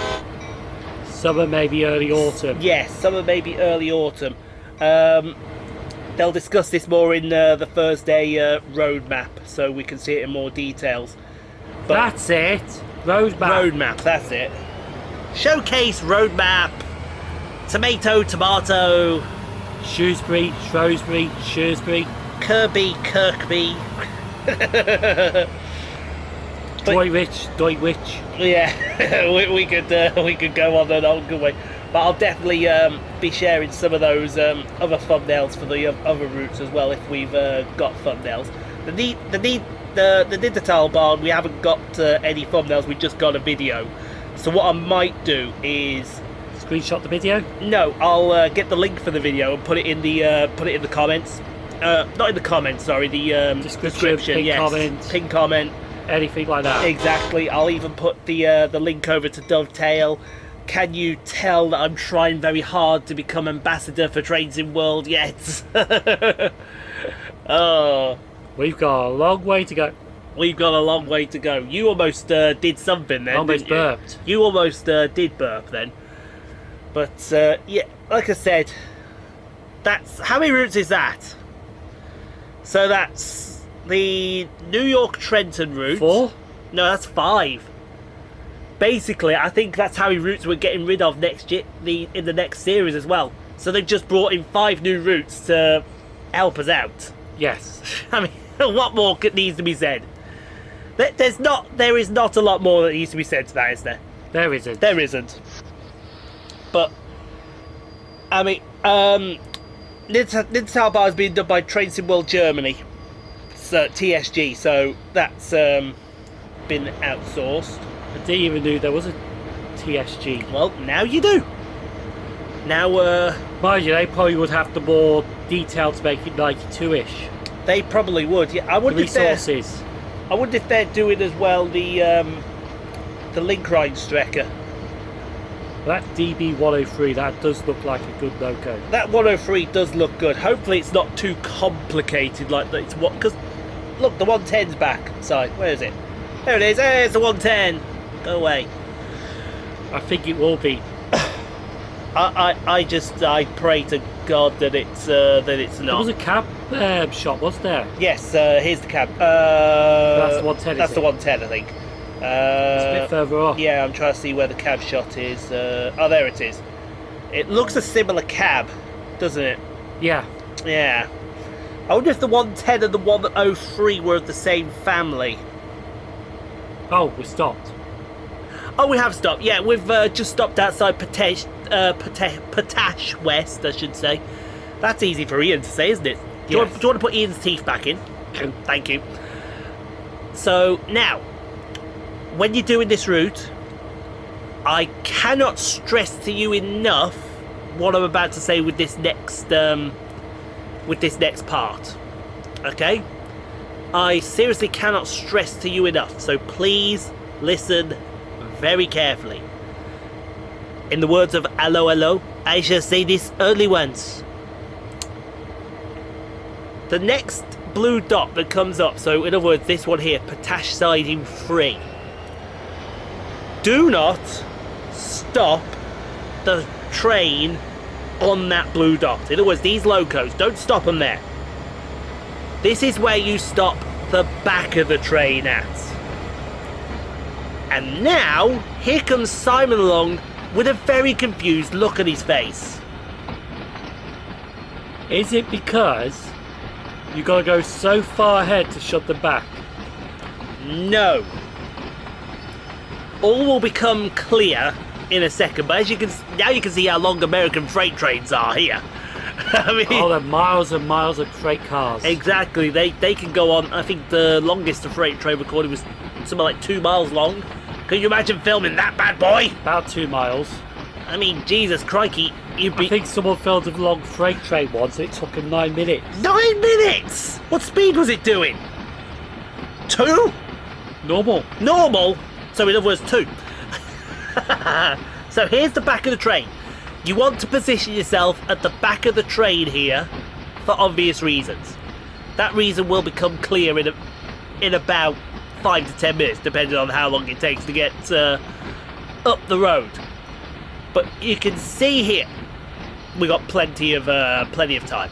B: Summer, maybe early autumn.
A: Yes, summer, maybe early autumn. They'll discuss this more in the Thursday roadmap, so we can see it in more details. But
B: That's it.
A: Roadmap, that's it. Showcase roadmap. Tomato.
B: Shrewsbury, Shrewsbury, Shrewsbury,
A: Kirby, Kirkby.
B: Droitwich, Droitwich.
A: Yeah, we could go on and on, couldn't we? But I'll definitely be sharing some of those other thumbnails for the other routes as well if we've got thumbnails. The Nidatal barn, we haven't got any thumbnails. We just got a video. So what I might do is
B: Screenshot the video.
A: no, I'll get the link for the video and put it in the comments. Not in the comments, sorry, the description.
B: Pin
A: Yes,
B: comment.
A: pin comment.
B: Anything like that.
A: Exactly. I'll even put the link over to Dovetail. Can you tell that I'm trying very hard to become ambassador for Trains in World yet? Oh,
B: We've got a long way to go.
A: we've got a long way to go. You almost did something then.
B: Almost
A: didn't you?
B: burped.
A: You almost did burp then. But yeah, like I said, that's how many routes is that? So that's the New York Trenton route.
B: 4?
A: No, that's 5. Basically, I think that's how many routes we're getting rid of next year, in the next series as well. So they've just brought in 5 new routes to help us out.
B: Yes.
A: I mean, what more needs to be said? There is not a lot more that needs to be said to that, is there?
B: There isn't.
A: There isn't. But I mean, Nidatal Bar is being done by Trains in World Germany, so TSG. So that's been outsourced.
B: I didn't even know there was a TSG.
A: Well, now you do. Now,
B: Mind you, they probably would have the more detail to make it 92-ish.
A: they probably would. Yeah, I
B: The
A: wonder if they're.
B: resources.
A: I wonder if they're doing as well the Linkrine Strecker.
B: That DB103, that does look like a good loco.
A: That 103 does look good. Hopefully, it's not too complicated like that. It's what because look, the 110's back. Sorry, where is it? There it is. Hey, it's the 110. Go away.
B: I think it will be.
A: I pray to God that it's
B: There
A: not.
B: was a cab shop, was there?
A: Yes, here's the cab.
B: That's the 110,
A: That's
B: is
A: the
B: it?
A: 110, I think.
B: It's a bit further off.
A: Yeah, I'm trying to see where the cab shot is. Oh, there it is. It looks a similar cab, doesn't it?
B: Yeah.
A: Yeah. I wonder if the 110 and the 103 were of the same family.
B: Oh, we stopped.
A: Oh, we have stopped. Yeah, we've just stopped outside Potash West, I should say. That's easy for Ian to say, isn't it? Do you want to put Ian's teeth back in? Thank you. So, now, when you're doing this route, I cannot stress to you enough what I'm about to say with this next part. Okay? I seriously cannot stress to you enough, so please listen very carefully. In the words of Hello Hello, I shall say this only once. The next blue dot that comes up, so in other words this one here, Potash siding 3. Do not stop the train on that blue dot. In other words, these locos, don't stop them there. This is where you stop the back of the train at. And now, here comes Simon along with a very confused look on his face.
B: Is it because you got to go so far ahead to shut them back?
A: No. All will become clear in a second, but as you can now you can see how long American freight trains are here. I mean,
B: Oh, they're miles and miles of freight cars.
A: exactly. They can go on. I think the longest the freight train recorded was something like 2 miles long. Can you imagine filming that bad boy?
B: About 2 miles.
A: I mean, Jesus crikey, you'd
B: I
A: be
B: think someone filmed a long freight train once. It took them 9 minutes.
A: 9 minutes. What speed was it doing? 2?
B: Normal.
A: Normal. So in other words, 2. So here's the back of the train. You want to position yourself at the back of the train here for obvious reasons. That reason will become clear in about 5 to 10 minutes, depending on how long it takes to get up the road. But you can see here, we got plenty of time.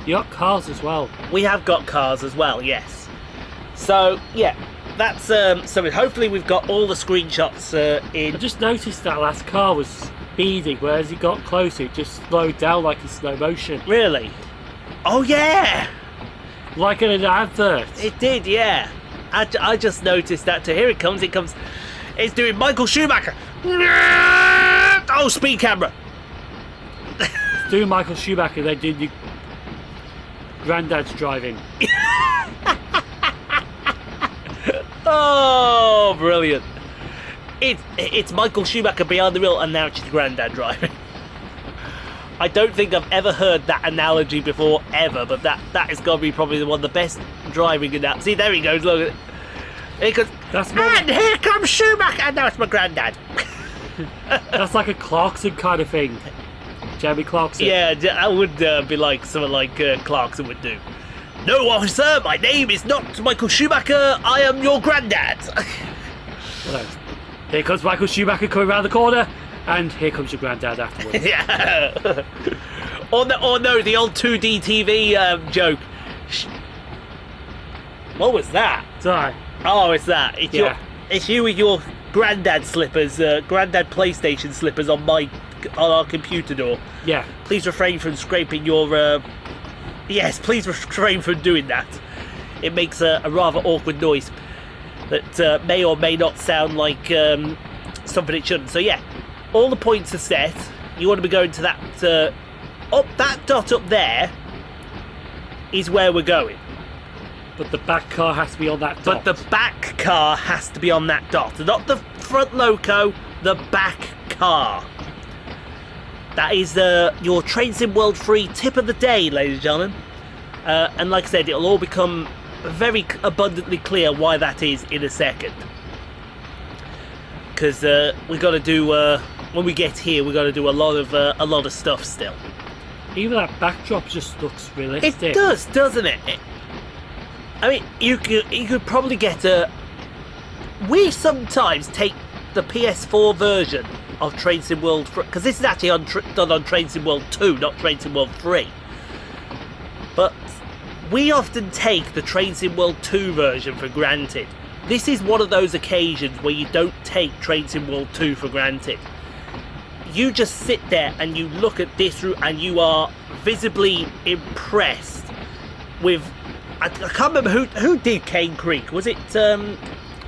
B: You got cars as well.
A: We have got cars as well, yes. So yeah, that's something. Hopefully we've got all the screenshots in.
B: I just noticed that last car was speeding, where as it got closer, it just slowed down like in slow motion.
A: Really? Oh yeah!
B: Like in an advert.
A: It did, yeah. I just noticed that too. Here it comes, It's doing Michael Schumacher. Oh, speed camera.
B: It's doing Michael Schumacher, they did your granddad's driving.
A: Oh, brilliant. It's Michael Schumacher behind the wheel and now it's his granddad driving. I don't think I've ever heard that analogy before, ever, but that has got to be probably one of the best driving analogies. See, there he goes, look. Here goes, and here comes Schumacher, and now it's my granddad.
B: That's like a Clarkson kind of thing. Jeremy Clarkson.
A: Yeah, that would be like something like Clarkson would do. No, officer, my name is not Michael Schumacher, I am your granddad.
B: Well, here comes Michael Schumacher coming around the corner, and here comes your granddad afterwards.
A: Yeah. or no, the old 2D TV joke. What was that?
B: Sorry.
A: Oh, it's that. It's you with your granddad slippers, granddad PlayStation slippers on our computer door.
B: Yeah.
A: Please refrain from scraping your. Yes, please refrain from doing that. It makes a rather awkward noise that may or may not sound like something it shouldn't. So yeah, all the points are set. You want to be going to that that dot up there is where we're going.
B: But the back car has to be on that dot.
A: But the back car has to be on that dot. Not the front loco, the back car. That is your Train Sim World 3 tip of the day, ladies and gentlemen. And like I said, it'll all become very abundantly clear why that is in a second. Because we've got to do, when we get here, we've got to do a lot of stuff still.
B: Even that backdrop just looks realistic.
A: It does, doesn't it? I mean, you could probably get a. We sometimes take the PS4 version of Train Sim World, because this is actually done on Train Sim World 2, not Train Sim World 3. But we often take the Train Sim World 2 version for granted. This is one of those occasions where you don't take Train Sim World 2 for granted. You just sit there and you look at this route and you are visibly impressed with. I can't remember who did Cane Creek. Was it?
B: I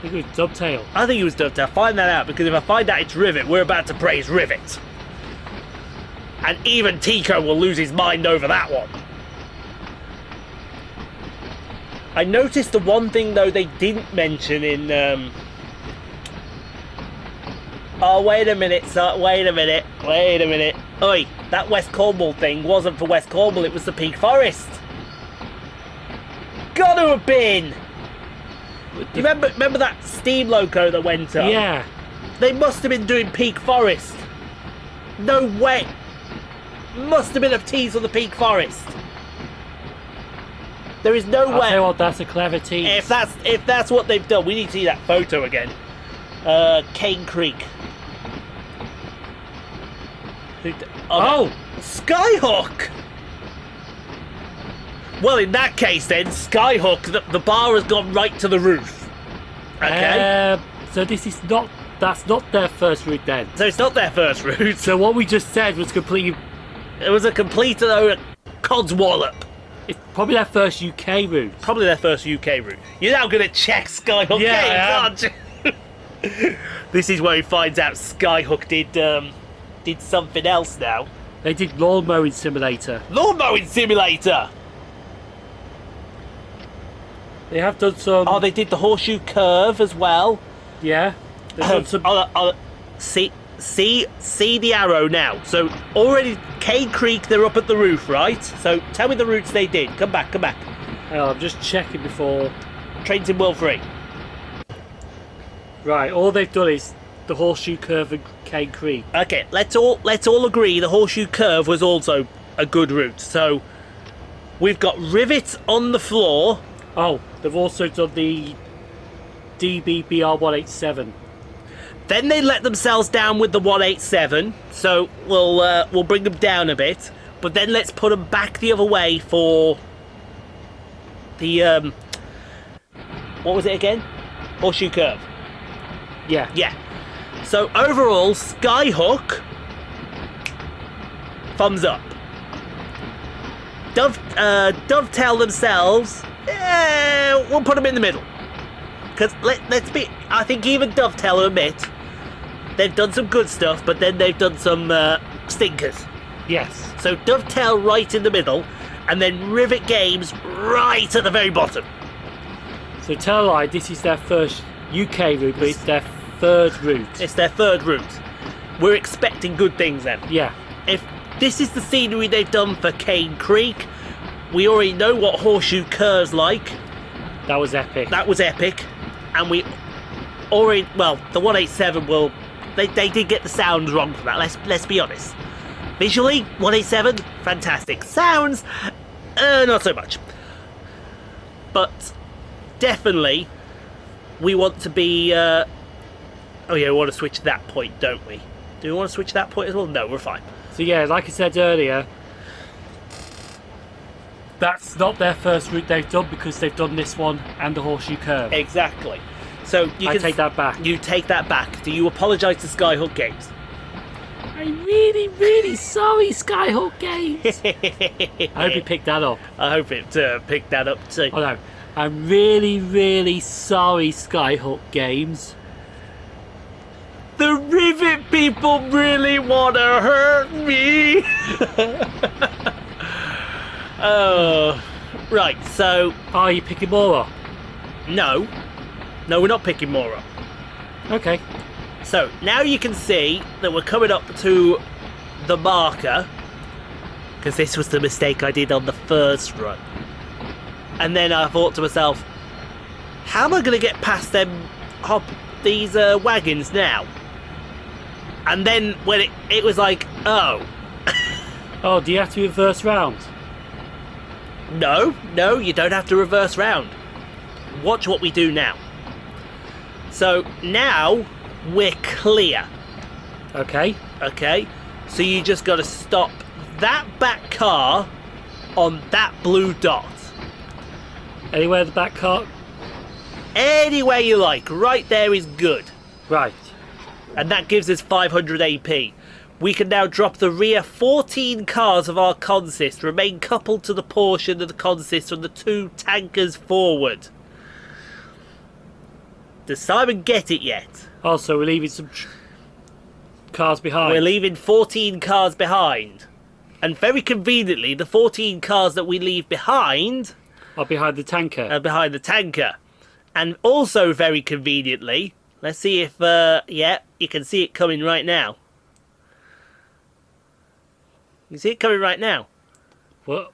B: think it was Dovetail.
A: I think it was Dovetail. Find that out, because if I find out it's Rivet, we're about to praise Rivet. And even Tico will lose his mind over that one. I noticed the one thing though they didn't mention in. Oh, wait a minute, sir. Wait a minute. Oi, that West Cornwall thing wasn't for West Cornwall. It was the Peak Forest. Gotta have been. You remember that steam loco that went up?
B: Yeah.
A: They must have been doing Peak Forest. No way. Must have been a tease on the Peak Forest. There is no way.
B: I'll tell you what, that's a clever tease.
A: If that's what they've done, we need to see that photo again. Cane Creek. Oh, Skyhook. Well, in that case, then Skyhook, the bar has gone right to the roof. Okay.
B: So that's not their first route then.
A: So it's not their first route.
B: So what we just said was completely.
A: It was a complete codswallop.
B: It's probably their first UK route.
A: Probably their first UK route. You're now going to check Skyhook games, aren't you? This is where he finds out Skyhook did something else now.
B: They did Lawn Mowing Simulator.
A: Lawn Mowing Simulator!
B: They have done some.
A: Oh, they did the Horseshoe Curve as well.
B: Yeah. They've done some. See the arrow now. So already Cane Creek, they're up at the roof, right? So tell me the routes they did. Come back. Oh, I'm just checking before.
A: Train Sim World 3.
B: Right, all they've done is the Horseshoe Curve and Cane Creek.
A: Okay, let's all agree the Horseshoe Curve was also a good route. So we've got rivets on the floor.
B: Oh, they've also done the DBBR187.
A: Then they let themselves down with the 187, so we'll bring them down a bit. But then let's put them back the other way for the what was it again? Horseshoe Curve.
B: Yeah.
A: Yeah. So overall, Skyhook thumbs up. Dovetail themselves, we'll put them in the middle. Because let's be, I think even Dovetail will admit they've done some good stuff, but then they've done some stinkers.
B: Yes.
A: So Dovetail right in the middle, and then Rivet Games right at the very bottom.
B: So tell a lie, this is their first UK route, but it's their third route.
A: It's their third route. We're expecting good things then.
B: Yeah.
A: If this is the scenery they've done for Cane Creek, we already know what Horseshoe Curve's like.
B: That was epic.
A: That was epic. And we already, well, the 187 will, they did get the sounds wrong for that, let's be honest. Visually, 187, fantastic. Sounds, not so much. But definitely, we want to be, oh yeah, we want to switch that point, don't we? Do we want to switch that point as well? No, we're fine.
B: So yeah, like I said earlier, that's not their first route they've done because they've done this one and the Horseshoe Curve.
A: Exactly. So
B: I take that back.
A: You take that back. Do you apologise to Skyhook Games?
B: I'm really, really sorry, Skyhook Games. I hope you picked that up.
A: I hope it picked that up too.
B: Oh no, I'm really, really sorry, Skyhook Games.
A: The Rivet people really want to hurt me. Oh, right. So,
B: are you picking more up?
A: No, we're not picking more up.
B: Okay.
A: So now you can see that we're coming up to the marker, because this was the mistake I did on the first run. And then I thought to myself, how am I going to get past them these wagons now? And then when it was like, oh.
B: Oh, do you have to reverse round?
A: No, you don't have to reverse round. Watch what we do now. So now we're clear.
B: Okay.
A: Okay, so you just got to stop that back car on that blue dot.
B: Anywhere the back car?
A: Anywhere you like, right there is good.
B: Right.
A: And that gives us 500 AP. We can now drop the rear 14 cars of our consist, remain coupled to the portion of the consist from the 2 tankers forward. Does Simon get it yet?
B: Also, we're leaving some cars behind.
A: We're leaving 14 cars behind. And very conveniently, the 14 cars that we leave behind
B: are behind the tanker.
A: are behind the tanker. And also very conveniently, let's see if, yeah, you can see it coming right now. You see it coming right now.
B: What?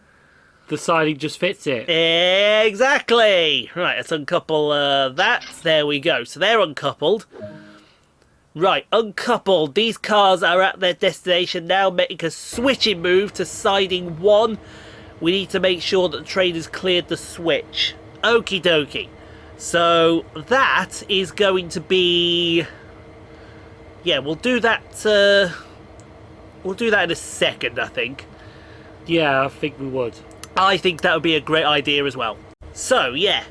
B: The siding just fits it.
A: Exactly. Right, let's uncouple that. There we go. So they're uncoupled. Right, uncoupled. These cars are at their destination now, making a switching move to siding 1. We need to make sure that the train has cleared the switch. Okie dokie. So that is going to be... Yeah, we'll do that... We'll do that in a second, I think.
B: Yeah, I think we would.
A: I think that would be a great idea as well. So, yeah.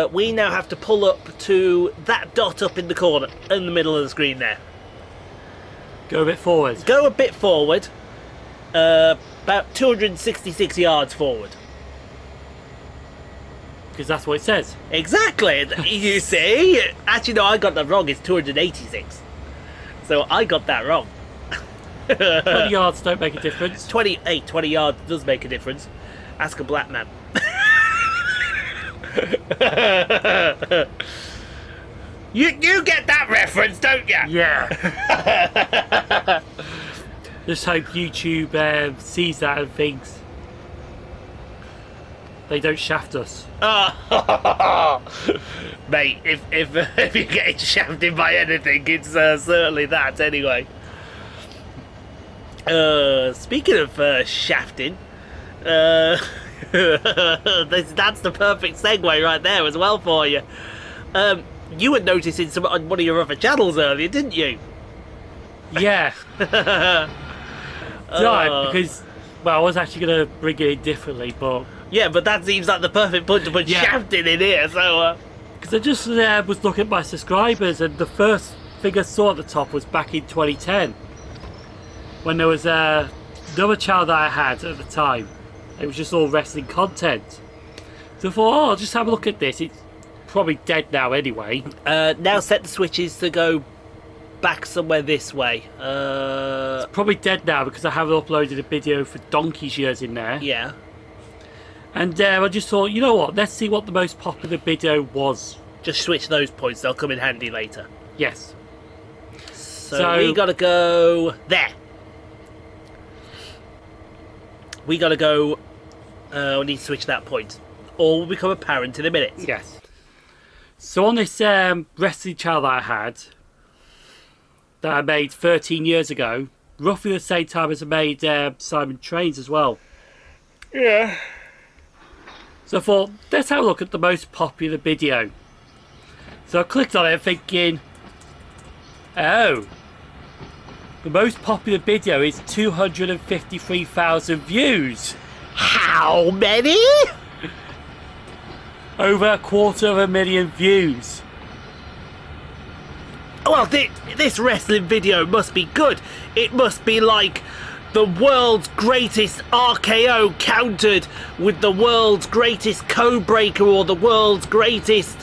A: We now have to pull up to that dot up in the corner, in the middle of the screen there.
B: Go a bit forward.
A: Go a bit forward. About 266 yards forward.
B: Because that's what it says.
A: Exactly. You see? Actually, no, I got that wrong. It's 286. So I got that wrong.
B: 20 yards don't make a difference.
A: 20 yards does make a difference. Ask a black man. You get that reference, don't you?
B: Yeah. Just hope YouTube sees that and thinks they don't shaft us.
A: Mate, if you're getting shafted by anything, it's certainly that anyway. Speaking of shafting, that's the perfect segue right there as well for you. You were noticing some on one of your other channels earlier, didn't you?
B: Yeah. Right, because, well, I was actually going to bring it in differently, but...
A: Yeah, but that seems like the perfect point to put shafting in here, so...
B: Because I just was looking at my subscribers, and the first thing I saw at the top was back in 2010. When there was another channel that I had at the time. It was just all wrestling content. So I thought, oh, I'll just have a look at this. It's probably dead now anyway.
A: Now set the switches to go back somewhere this way.
B: It's probably dead now because I haven't uploaded a video for donkey's years in there.
A: Yeah.
B: And I just thought, you know what, let's see what the most popular video was.
A: Just switch those points, they'll come in handy later.
B: Yes.
A: So we gotta go there. We gotta go. We need to switch that point. All will become apparent in a minute.
B: Yes. So on this wrestling channel that I made 13 years ago, roughly the same time as I made Simon Trains as well.
A: Yeah.
B: So I thought, let's have a look at the most popular video. So I clicked on it thinking, oh, the most popular video is 253,000 views.
A: How many?
B: Over 250,000 views.
A: Well, this wrestling video must be good. It must be like the world's greatest RKO countered with the world's greatest code breaker or the world's greatest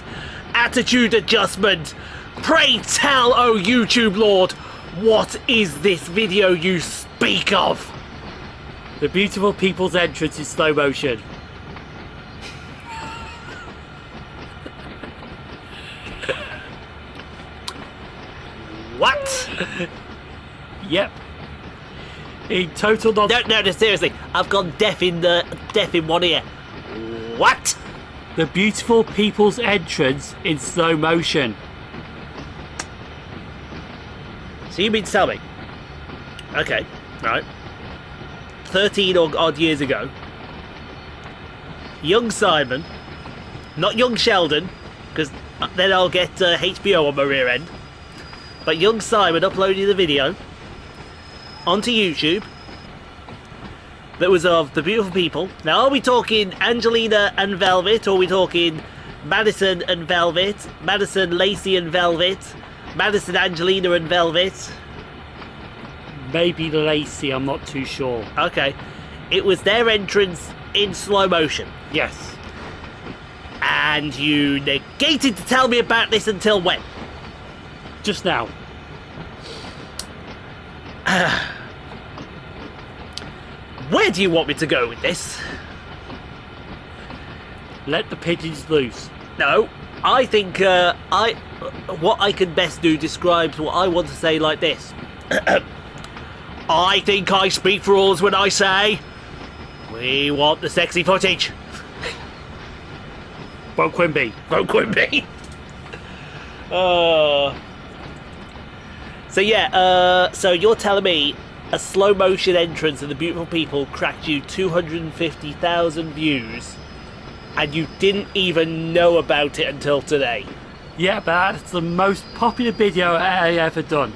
A: attitude adjustment. Pray tell, oh YouTube Lord, what is this video you speak of?
B: The beautiful people's entrance in slow motion.
A: What?
B: Yep. In total,
A: No, seriously. I've gone deaf in one ear. What?
B: the beautiful people's entrance in slow motion.
A: So you mean to tell me? Okay, right. 13 or odd years ago, young Simon, not young Sheldon, because then I'll get HBO on my rear end, but young Simon uploaded a video onto YouTube that was of the beautiful people. Now, are we talking Angelina and Velvet, or are we talking Madison and Velvet, Madison, Lacey and Velvet, Madison, Angelina and Velvet?
B: Maybe Lacey, I'm not too sure.
A: Okay. It was their entrance in slow motion.
B: Yes.
A: And you negated to tell me about this until when?
B: Just now.
A: Where do you want me to go with this?
B: Let the pigeons loose.
A: No, I think what I can best do describes what I want to say like this. I think I speak for all when I say we want the sexy footage.
B: Vote Quimby.
A: Vote Quimby. So yeah, so you're telling me a slow motion entrance of the beautiful people cracked you 250,000 views and you didn't even know about it until today?
B: Yeah, but that's the most popular video I ever done.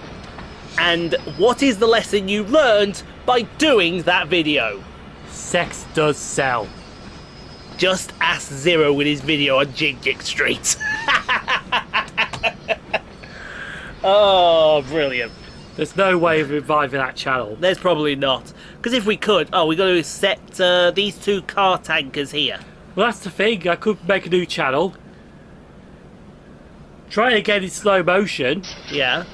A: And what is the lesson you learned by doing that video?
B: Sex does sell.
A: Just ask Zero with his video on Jig Jig Street. Oh, brilliant.
B: There's no way of reviving that channel.
A: There's probably not. Because if we could, we got to set these two car tankers here.
B: Well, that's the thing. I could make a new channel. Try it again in slow motion.
A: Yeah.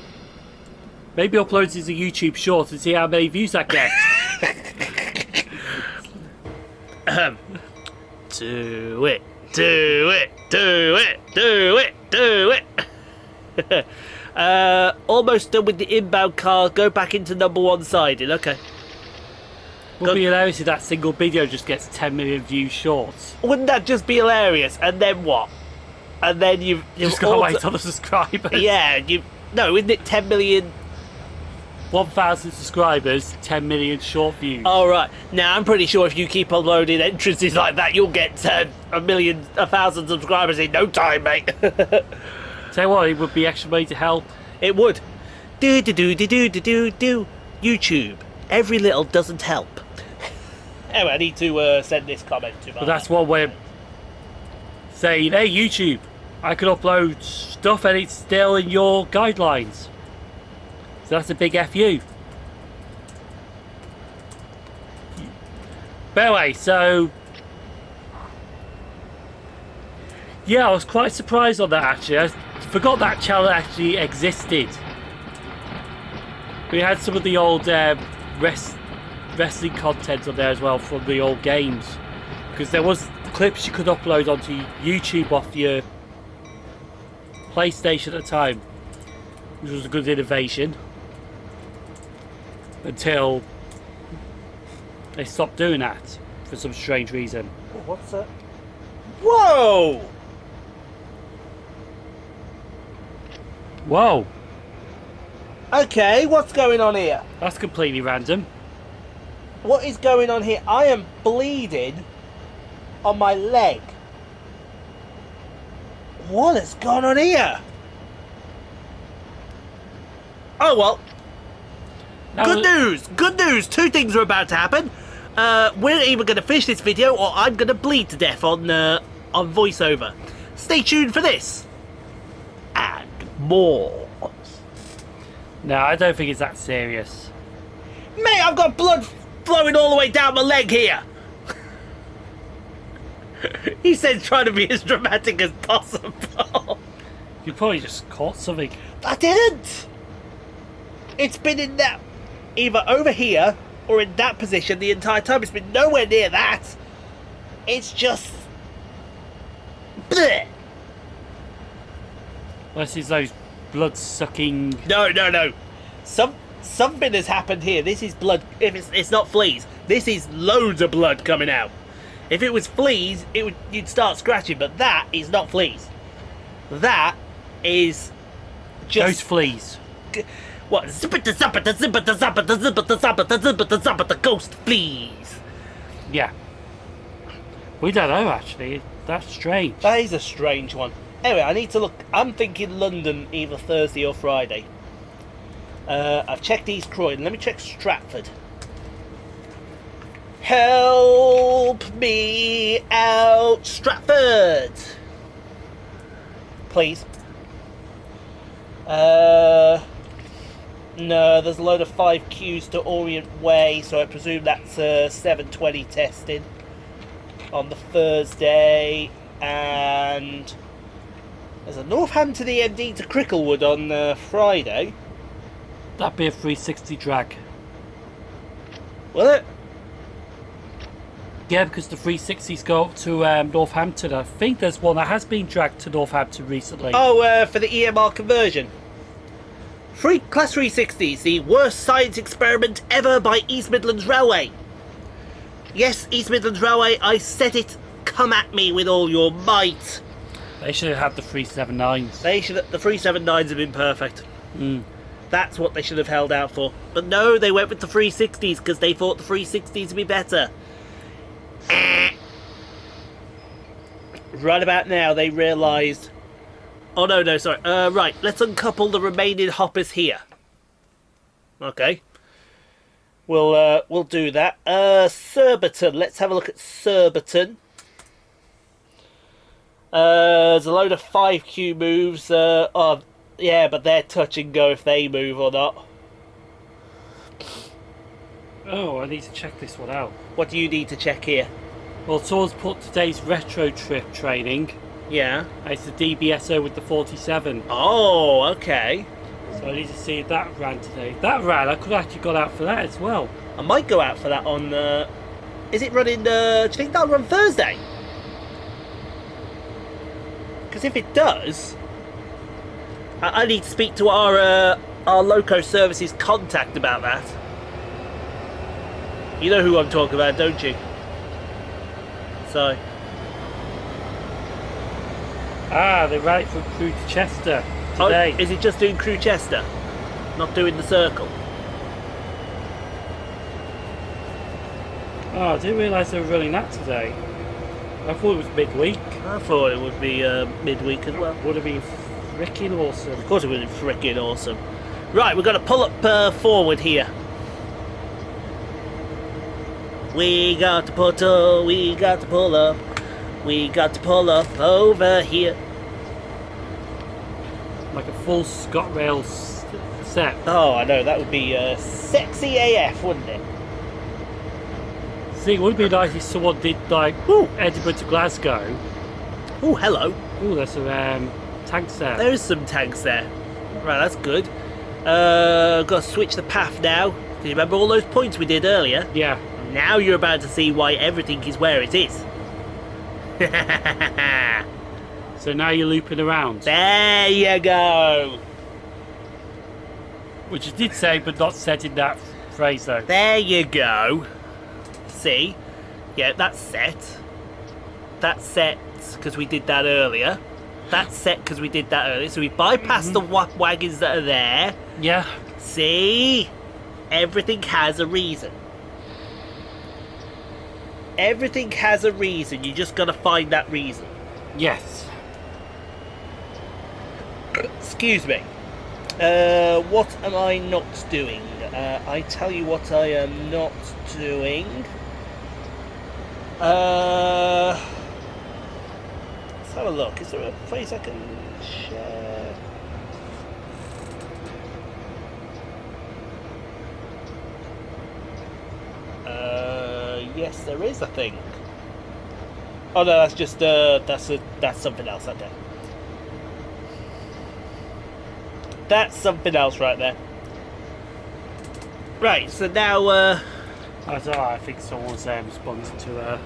B: Maybe upload it as a YouTube short and see how many views that gets.
A: Do it, do it, do it, do it, do it. Almost done with the inbound car. Go back into number one-sided. Okay.
B: Would be hilarious if that single video just gets 10 million views shorts.
A: Wouldn't that just be hilarious? And then what? And then you've
B: just got to wait on the subscribers.
A: Yeah, no, isn't it 10 million?
B: 1,000 subscribers, 10 million short views.
A: All right. Now I'm pretty sure if you keep uploading entrances like that, you'll get 1,000 subscribers in no time, mate.
B: Tell you what, it would be extra money to help.
A: It would. Do. YouTube. Every little doesn't help. Anyway, I need to send this comment to my...
B: But that's one way of saying, hey YouTube, I can upload stuff and it's still in your guidelines. So that's a big FU. But anyway, so yeah, I was quite surprised on that actually. I forgot that channel actually existed. We had some of the old wrestling content on there as well from the old games, because there was clips you could upload onto YouTube off your PlayStation at the time, which was a good innovation until they stopped doing that for some strange reason.
A: Oh, what's that? Whoa!
B: Whoa,
A: Okay, what's going on here?
B: that's completely random.
A: What is going on here? I am bleeding on my leg. What has gone on here? Oh well. Good news! Good news! Two things are about to happen. We're either going to finish this video or I'm going to bleed to death on voiceover. Stay tuned for this. And more.
B: No, I don't think it's that serious.
A: Mate, I've got blood flowing all the way down my leg here. He said trying to be as dramatic as possible.
B: You probably just caught something.
A: I didn't. It's been in that, either over here or in that position the entire time. It's been nowhere near that. It's just... bleh.
B: This is those blood-sucking...
A: No. Something has happened here. This is blood. If it's not fleas. This is loads of blood coming out. If it was fleas, you'd start scratching, but that is not fleas. That is just...
B: Those fleas.
A: What? The ghost fleas.
B: Yeah. We don't know, actually. That's strange.
A: That is a strange one. Anyway, I need to look. I'm thinking London either Thursday or Friday. I've checked East Croydon. Let me check Stratford. Help me out, Stratford. Please. No, there's a load of 5Qs to Orient Way, so I presume that's 720 testing on the Thursday, and there's a Northampton EMD to Cricklewood on Friday.
B: That'd be a 360 drag.
A: Will it?
B: Yeah, because the 360s go up to Northampton. I think there's one that has been dragged to Northampton recently.
A: Oh, for the EMR conversion. Class 360s, the worst science experiment ever by East Midlands Railway. Yes, East Midlands Railway, I said it. Come at me with all your might.
B: They should have had the 379s.
A: The 379s have been perfect.
B: Mm.
A: That's what they should have held out for. But no, they went with the 360s because they thought the 360s would be better. Right about now, they realised... Oh, no, sorry. Right, let's uncouple the remaining hoppers here. Okay. We'll do that. Surbiton. Let's have a look at Surbiton. There's a load of 5Q moves. Oh, yeah, but they're touch and go if they move or not.
B: Oh, I need to check this one out.
A: What do you need to check here?
B: Well, someone's put today's retro trip training.
A: Yeah.
B: It's the DBSO with the 47.
A: Oh, okay.
B: So I need to see if that ran today. That ran, I could have actually got out for that as well.
A: I might go out for that on... is it running... do you think that'll run Thursday? Because if it does... I need to speak to our Loco Services contact about that. You know who I'm talking about, don't you? So...
B: Ah, they ran it from Crewe to Chester today.
A: Oh, is it just doing Crewe Chester? Not doing the circle?
B: Oh, I didn't realise they were running that today. I thought it was midweek.
A: I thought it would be midweek as well.
B: Would have been freaking awesome.
A: Of course it would be freaking awesome. Right, we've got to pull up forward here. We got to pull up. We got to pull up over here.
B: Like a full ScotRail set.
A: Oh, I know, that would be sexy AF, wouldn't it?
B: thing. It would be nice if someone did like Edinburgh to Glasgow.
A: Oh, hello.
B: Oh, there's some tanks there.
A: There is some tanks there. Right, that's good. Got to switch the path now. Do you remember all those points we did earlier?
B: Yeah.
A: Now you're about to see why everything is where it is.
B: So now you're looping around.
A: There you go.
B: Which you did say, but not said in that phrase though.
A: There you go. See? Yeah, that's set. That's set because we did that earlier. That's set because we did that earlier. So we bypassed the wagons that are there.
B: Yeah.
A: See? Everything has a reason. Everything has a reason. You just gotta find that reason.
B: Yes.
A: Excuse me. What am I not doing? I tell you what I am not doing. Let's have a look. Is there a place I can share? Yes, there is, I think. Oh no, that's just that's something else right there. That's something else right there. Right, so now
B: I think someone's responding to a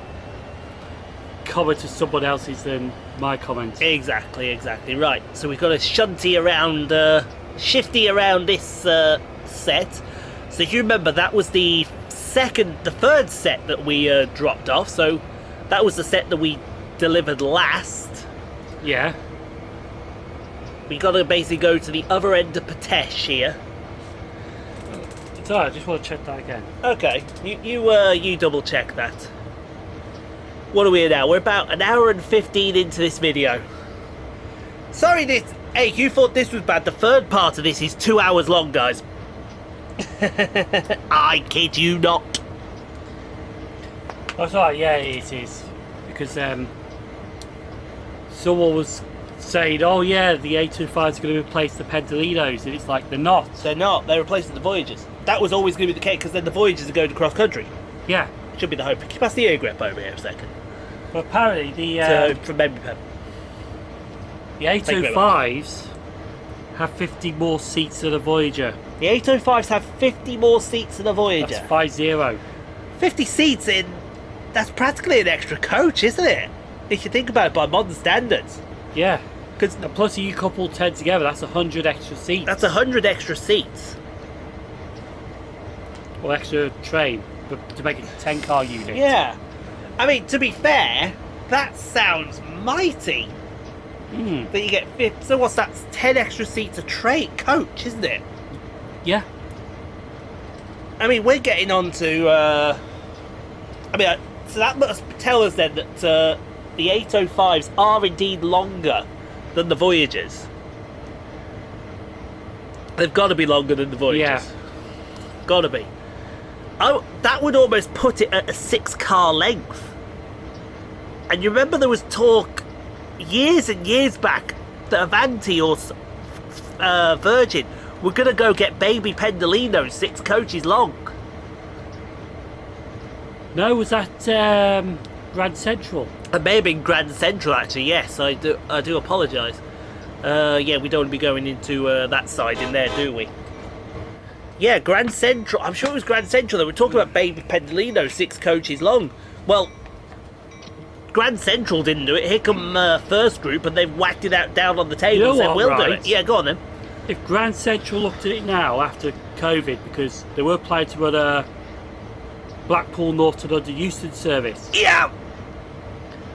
B: comment to someone else's than my comment.
A: Exactly. Right, so we've got a shunty around, shifty around this set. So if you remember, that was the third set that we dropped off. So that was the set that we delivered last.
B: Yeah.
A: We got to basically go to the other end of Potash here.
B: It's alright, I just want to check that again.
A: Okay, you double check that. What are we at now? We're about an hour and 15 into this video. Sorry, hey, you thought this was bad. The third part of this is 2 hours long, guys. I kid you not.
B: That's alright, yeah, it is. Because someone was saying, oh yeah, the A25 is going to replace the Pendolinos, and it's like, they're not.
A: They're not. They're replacing the Voyagers. That was always going to be the case, because then the Voyagers are going to cross country.
B: Yeah.
A: Should be the hope. Can you pass the air grip over here a second?
B: But apparently the
A: From memory pen.
B: the A25s have 50 more seats than a Voyager.
A: The 805s have 50 more seats than a Voyager.
B: That's 50.
A: 50 seats in... That's practically an extra coach, isn't it? If you think about it by modern standards.
B: Yeah.
A: Because
B: plus you couple 10 together, that's 100 extra seats.
A: that's 100 extra seats.
B: Or extra train, but to make it a 10-car unit.
A: Yeah. I mean, to be fair, that sounds mighty. That you get 50... So what's that? 10 extra seats a train coach, isn't it?
B: Yeah.
A: I mean, we're getting on to... so that must tell us then that the 805s are indeed longer than the Voyagers. They've got to be longer than the Voyagers.
B: Yeah.
A: Got to be. Oh, that would almost put it at a 6-car length. And you remember there was talk years and years back that Avanti or Virgin were going to go get baby Pendolinos 6 coaches long.
B: No, was that Grand Central?
A: It may have been Grand Central, actually. Yes, I do apologise. Yeah, we don't want to be going into that side in there, do we? Yeah, Grand Central. I'm sure it was Grand Central. They were talking about baby Pendolino 6 coaches long. Well, Grand Central didn't do it. Here come First Group, and they've whacked it out down on the table and said, we'll do it. Yeah, go on then.
B: If Grand Central looked at it now after COVID, because they were planning to run a Blackpool North to London Euston service.
A: Yeah!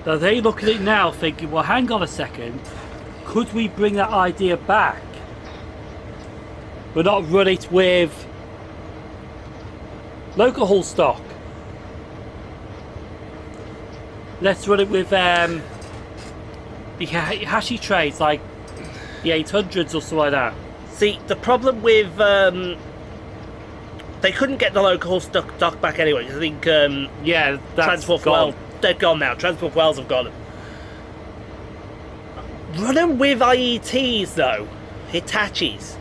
B: Now they look at it now thinking, well, hang on a second, could we bring that idea back? But not run it with local haul stock. Let's run it with the Hashi trades, like the 800s or something like that.
A: See, the problem with... they couldn't get the local haul stock back anyway, because I think...
B: yeah, that's
A: Transport for
B: gone.
A: Wales, they're gone now. Transport for Wales have got them. Run them with IETs, though. Hitachis.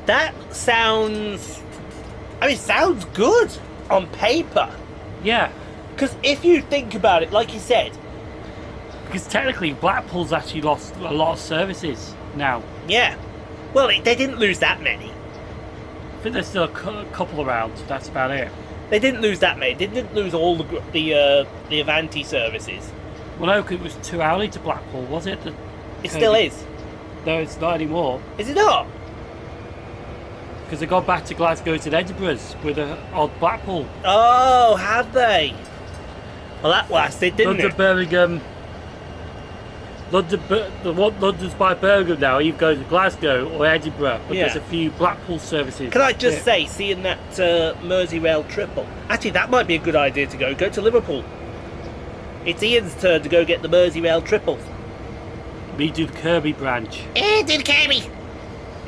A: That sounds... I mean, it sounds good on paper.
B: Yeah.
A: Because if you think about it, like you said,
B: Because technically, Blackpool's actually lost a lot of services now.
A: yeah. Well, they didn't lose that many.
B: I think there's still a couple around. That's about it.
A: They didn't lose that many. They didn't lose all the Avanti services.
B: Well, no, 'cause it was too hourly to Blackpool, was it?
A: It still is.
B: No, it's not anymore.
A: Is it not?
B: Because they got back to Glasgow's and Edinburgh's with a odd Blackpool.
A: Oh, have they? Well, that lasted, didn't
B: London,
A: it?
B: Birmingham. London's by Birmingham now. You go to Glasgow or Edinburgh, but
A: Yeah.
B: there's a few Blackpool services.
A: Can I just
B: Yeah.
A: say, seeing that Merseyrail triple, actually that might be a good idea to go to Liverpool. It's Ian's turn to go get the Merseyrail triple.
B: Me do the Kirby branch
A: Ian, do the Kirby.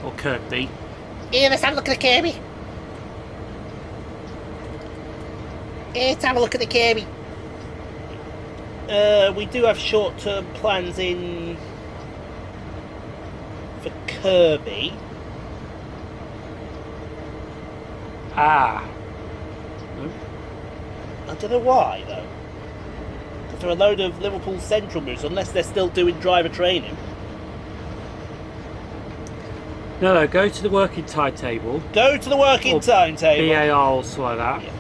B: or Kirkby.
A: Ian, let's have a look at the Kirby. Let's have a look at the Kirby. We do have short-term plans in for Kirby.
B: Ah,
A: I don't know why though. Because there are a load of Liverpool Central moves, unless they're still doing driver training.
B: no, go to the working timetable.
A: Go to the working
B: Or
A: timetable.
B: VAR or something like that.
A: Yeah.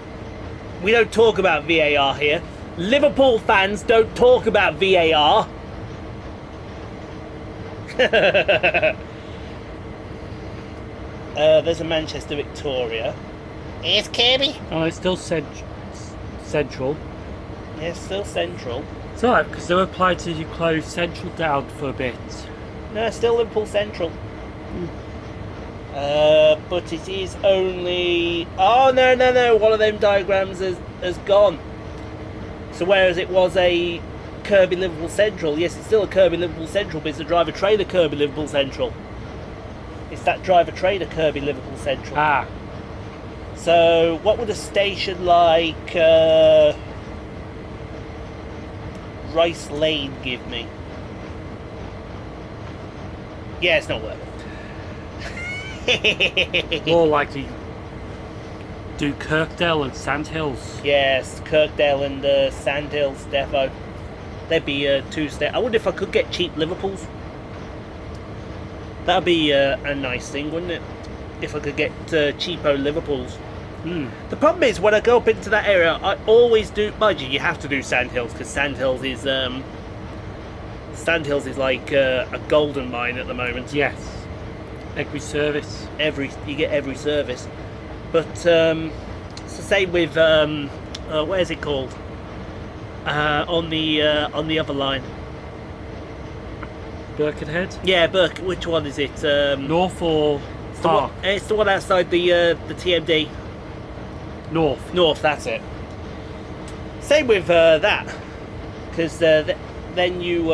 A: We don't talk about VAR here. Liverpool fans don't talk about VAR. There's a Manchester Victoria. Here's Kirby.
B: Oh, it's still Central.
A: Yes, still Central.
B: It's alright, because they were planning to close Central down for a bit.
A: No, still Liverpool Central. But it is only... Oh, no. One of them diagrams has gone. So whereas it was a Kirby Liverpool Central, yes, it's still a Kirby Liverpool Central, but it's a driver trailer Kirby Liverpool Central. It's that driver trailer Kirby Liverpool Central.
B: Ah,
A: So what would a station like Rice Lane give me? Yeah, it's not worth it.
B: more likely do Kirkdale and Sandhills.
A: Yes, Kirkdale and Sandhills Defo. They'd be two step. I wonder if I could get cheap Liverpools. That'd be a nice thing, wouldn't it? If I could get cheapo Liverpools. The problem is when I go up into that area, I always do. Mind you, you have to do Sandhills because Sandhills is like a golden mine at the moment.
B: Yes, every service.
A: You get every service, but it's the same with where's it called? On the other line.
B: Birkenhead.
A: Yeah, Burke. Which one is it?
B: North or
A: it's the one,
B: Park?
A: it's the one outside the TMD.
B: North.
A: North, that's it. Same with that, because then you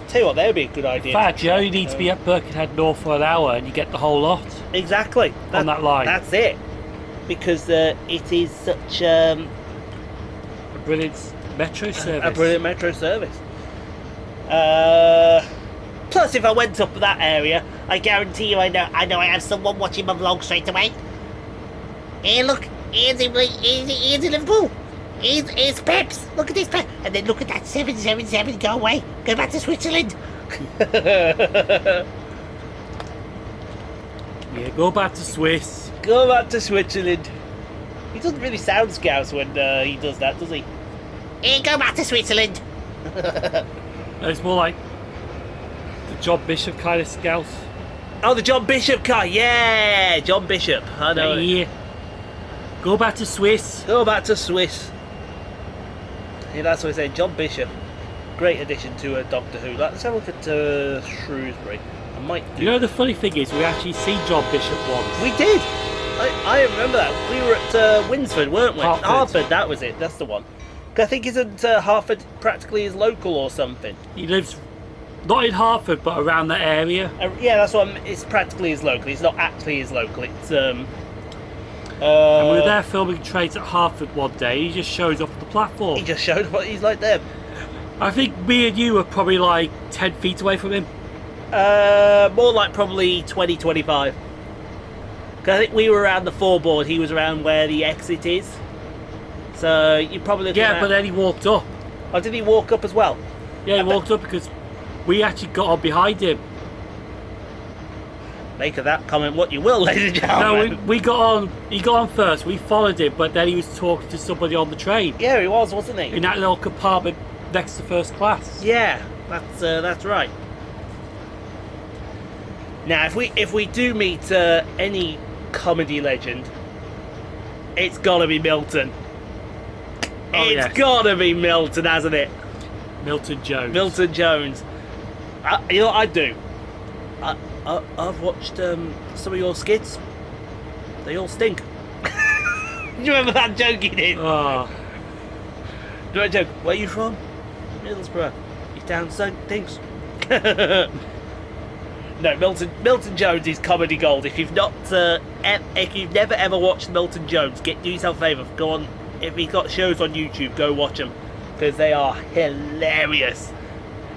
A: tell you what, that would be a good idea.
B: In fact, you only need to be at Birkenhead North for an hour and you get the whole lot
A: Exactly
B: on that line.
A: That's it, because it is such
B: A brilliant metro service.
A: a brilliant metro service. Plus, if I went up that area, I guarantee you, I know I have someone watching my vlog straight away. Hey, look, here's in Liverpool. Here's Peps. Look at this Pep. And then look at that 777. Go away. Go back to Switzerland.
B: Yeah, go back to Swiss.
A: Go back to Switzerland. He doesn't really sound Scouse when he does that, does he? Hey, go back to Switzerland.
B: No, it's more like the John Bishop kind of scout.
A: Oh, the John Bishop car. Yeah, John Bishop. I know.
B: Yeah. Go back to Swiss.
A: Go back to Swiss. Yeah, that's what I say. John Bishop. Great addition to Doctor Who. Let's have a look at Shrewsbury. I might do.
B: You know, the funny thing is, we actually see John Bishop once.
A: We did. I remember that. We were at Winsford, weren't we?
B: Hartford.
A: That was it. That's the one. 'Cause I think isn't Hartford practically his local or something?
B: He lives not in Hartford, but around that area.
A: Yeah, that's what it's practically his local. It's not actually his local. It's
B: And we were there filming trains at Hartford one day. He just shows up at the platform.
A: He just showed what he's like there.
B: I think me and you were probably like 10 feet away from him.
A: More like probably 20, 25. 'Cause I think we were around the foreboard. He was around where the exit is. So you probably looking
B: Yeah,
A: at...
B: but then he walked up.
A: Oh, did he walk up as well?
B: Yeah, he walked up because we actually got on behind him.
A: Make of that comment what you will, ladies and
B: No,
A: gentlemen.
B: we got on. He got on first. We followed him, but then he was talking to somebody on the train
A: Yeah, he was, wasn't he?
B: in that little compartment next to first class.
A: Yeah, that's right. Now, if we do meet any comedy legend, it's gotta be Milton.
B: Oh,
A: It's
B: yes.
A: gotta be Milton, hasn't it?
B: Milton Jones.
A: Milton Jones. You know what I do? I've watched some of your skits. They all stink. Do you remember that joke he did?
B: Oh,
A: Do I joke? Where are you from? Middlesbrough. Your town stinks. No, Milton Jones is comedy gold. If you've not, if you've never ever watched Milton Jones, do yourself a favour. Go on. If he's got shows on YouTube, go watch them because they are hilarious.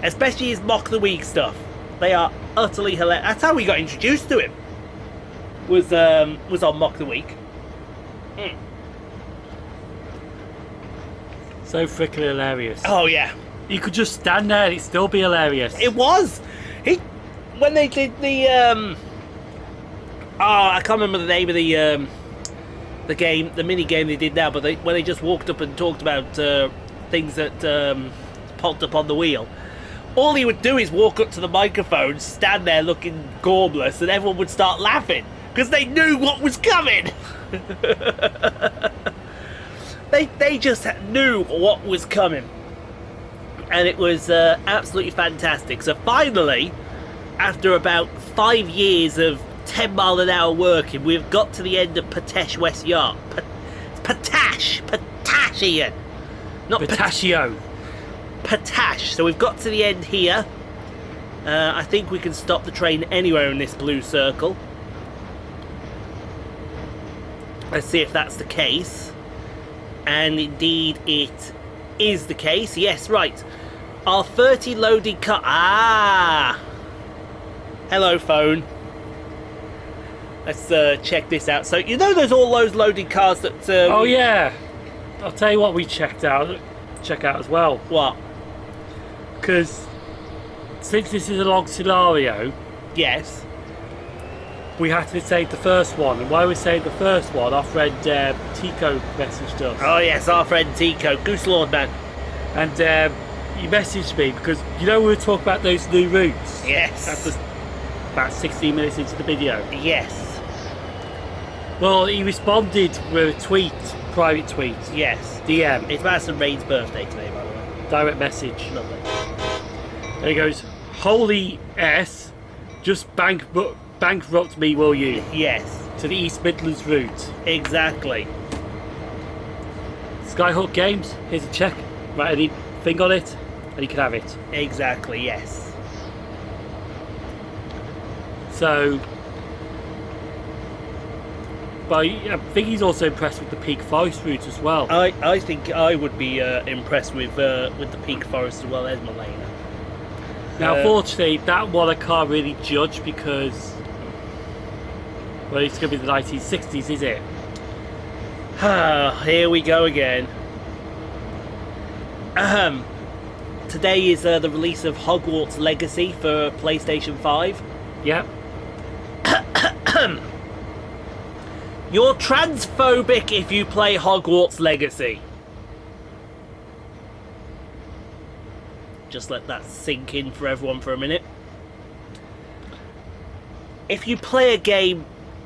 A: Especially his Mock the Week stuff. They are utterly hilarious. That's how we got introduced to him. Was on Mock the Week.
B: so freaking hilarious.
A: Oh yeah,
B: You could just stand there and it'd still be hilarious.
A: it was. When they did the I can't remember the name of the game, the mini game they did now, but when they just walked up and talked about things that popped up on the wheel. All he would do is walk up to the microphone, stand there looking gormless, and everyone would start laughing because they knew what was coming. They just knew what was coming, and it was absolutely fantastic. So finally, after about 5 years of 10-mile-an-hour working, we've got to the end of Potash West Yard. Potashian, not
B: Pistachio.
A: Potash. So we've got to the end here. I think we can stop the train anywhere in this blue circle. Let's see if that's the case. And indeed it is the case. Yes, right. Our 30 loaded car. Ah! Hello, phone. Let's check this out. So you know there's all those loaded cars that...
B: Oh yeah. I'll tell you what we check out as well.
A: What?
B: Because since this is a long scenario,
A: Yes.
B: we have to save the first one. And while we save the first one, our friend Tico messaged us.
A: Oh yes, our friend Tico. Goose Lord, man.
B: And he messaged me because, you know, we were talking about those new routes.
A: Yes.
B: That's about 16 minutes into the video.
A: Yes.
B: Well, he responded with a tweet, private tweet,
A: Yes.
B: DM,
A: It's Madison Rain's birthday today, by the way.
B: direct message.
A: Lovely.
B: And he goes, "Holy S, just bankrupt me, will you?
A: Yes.
B: To the East Midlands route.
A: Exactly.
B: Skyhook Games, here's a check. Write anything on it, and you can have it."
A: Exactly. Yes.
B: So, but I think he's also impressed with the Peak Forest route as well.
A: I think I would be impressed with the Peak Forest as well as Malena.
B: Now, unfortunately, that one I can't really judge because, well, it's going to be the 1960s, is it?
A: Here we go again. Today is the release of Hogwarts Legacy for PlayStation 5.
B: Yep.
A: You're transphobic if you play Hogwarts Legacy. Just let that sink in for everyone for a minute. If you play a game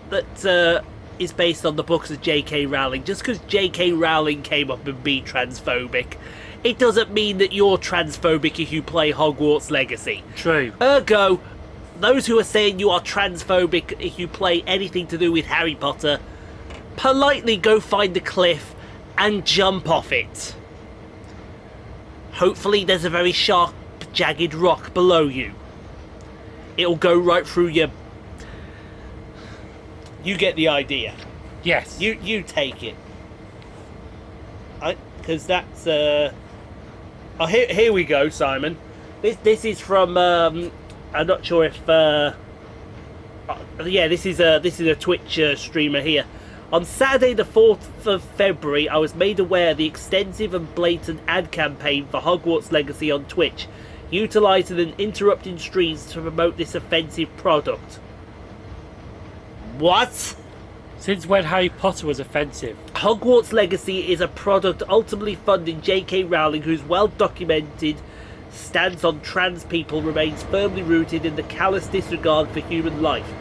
A: that is based on the books of J.K. Rowling, just because J.K. Rowling came up and be transphobic, it doesn't mean that you're transphobic if you play Hogwarts Legacy.
B: True.
A: Ergo, those who are saying you are transphobic if you play anything to do with Harry Potter, politely go find a cliff and jump off it. Hopefully there's a very sharp, jagged rock below you. It'll go right through your... You get the idea.
B: Yes.
A: You take it. Because that's... Oh, here we go, Simon. This is from... I'm not sure if... yeah, this is a Twitch streamer here. On Saturday the 4th of February, I was made aware of the extensive and blatant ad campaign for Hogwarts Legacy on Twitch, utilising and interrupting streams to promote this offensive product. What?
B: Since when Harry Potter was offensive?
A: Hogwarts Legacy is a product ultimately funding J.K. Rowling, whose well-documented stance on trans people remains firmly rooted in the callous disregard for human life.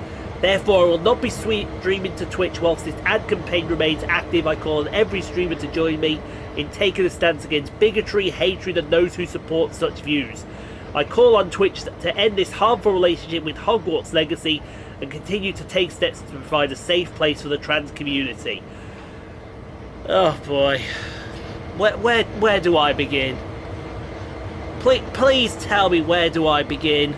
A: Therefore, I will not be streaming to Twitch whilst this ad campaign remains active. I call on every streamer to join me in taking a stance against bigotry, hatred, and those who support such views. I call on Twitch to end this harmful relationship with Hogwarts Legacy and continue to take steps to provide a safe place for the trans community. Oh boy. Where do I begin? Please tell me, where do I begin?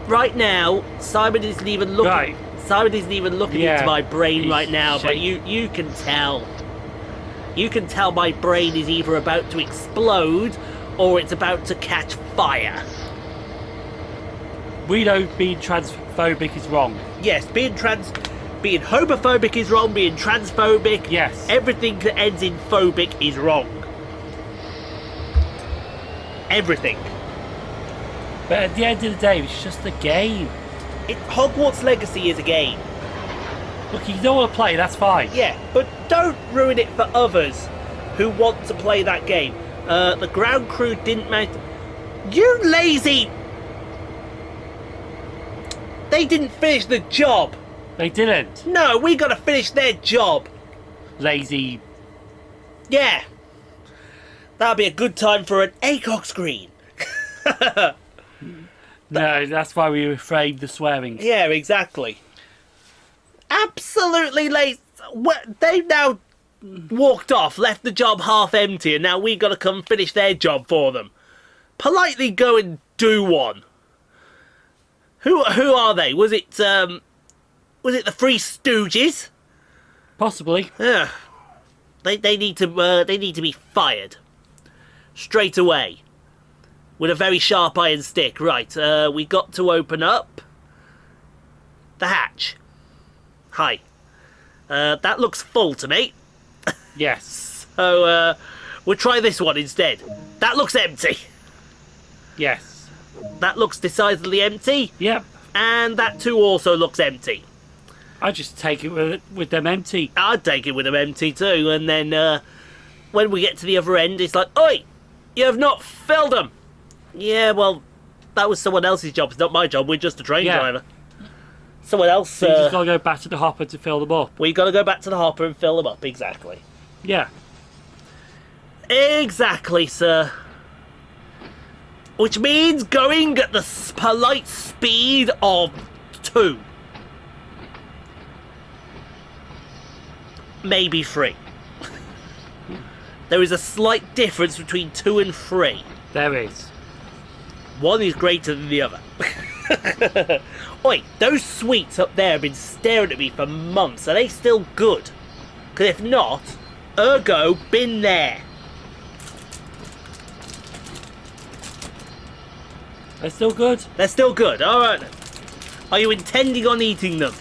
A: Right now, Simon isn't even looking.
B: Right.
A: Simon isn't even looking into my brain right now, but
B: shaking.
A: you can tell. You can tell my brain is either about to explode or it's about to catch fire.
B: We know being transphobic is wrong.
A: Yes, being homophobic is wrong. Being transphobic,
B: Yes.
A: everything that ends in phobic is wrong. Everything.
B: But at the end of the day, it's just a game.
A: Hogwarts Legacy is a game.
B: Look, you don't want to play, that's fine.
A: Yeah, but don't ruin it for others who want to play that game. The ground crew didn't manage. You lazy! They didn't finish the job.
B: They didn't.
A: No, we gotta finish their job.
B: Lazy.
A: Yeah. That'll be a good time for an ACOG screen.
B: No, that's why we reframed the swearing.
A: Yeah, exactly. Absolutely lazy. They've now walked off, left the job half empty, and now we gotta come finish their job for them. Politely go and do one. Who are they? Was it the Three Stooges?
B: Possibly.
A: Yeah. They need to be fired straight away with a very sharp iron stick. Right. We got to open up the hatch. Hi. That looks full to me.
B: Yes.
A: So we'll try this one instead. That looks empty.
B: Yes.
A: That looks decidedly empty.
B: Yep.
A: And that too also looks empty.
B: I just take it with them empty.
A: I'd take it with them empty too. And then when we get to the other end, it's like, oi, you have not filled them. Yeah, well, that was someone else's job. It's not my job. We're just a train driver. Someone else.
B: So you just gotta go back to the hopper to fill them up.
A: We gotta go back to the hopper and fill them up. Exactly.
B: Yeah.
A: Exactly, sir. Which means going at the polite speed of 2. Maybe 3. There is a slight difference between 2 and 3.
B: There is.
A: One is greater than the other. Oi, those sweets up there have been staring at me for months. Are they still good? Because if not, ergo, been there.
B: They're still good.
A: They're still good. Alright then. Are you intending on eating them?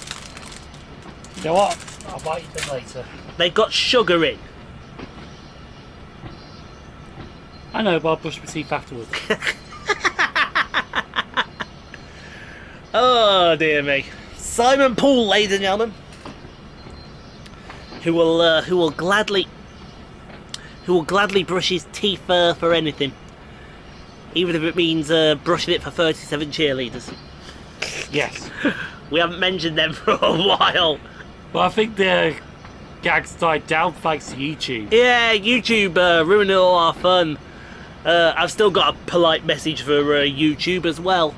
B: You know what? I'll bite them later.
A: They've got sugar in.
B: I know, but I'll brush my teeth afterwards.
A: Oh dear me. Simon Poole, ladies and gentlemen. Who will gladly brush his teeth for anything. Even if it means brushing it for 37 cheerleaders.
B: Yes.
A: We haven't mentioned them for a while.
B: Well, I think the gags died down thanks to YouTube.
A: Yeah, YouTube ruining all our fun. I've still got a polite message for YouTube as well.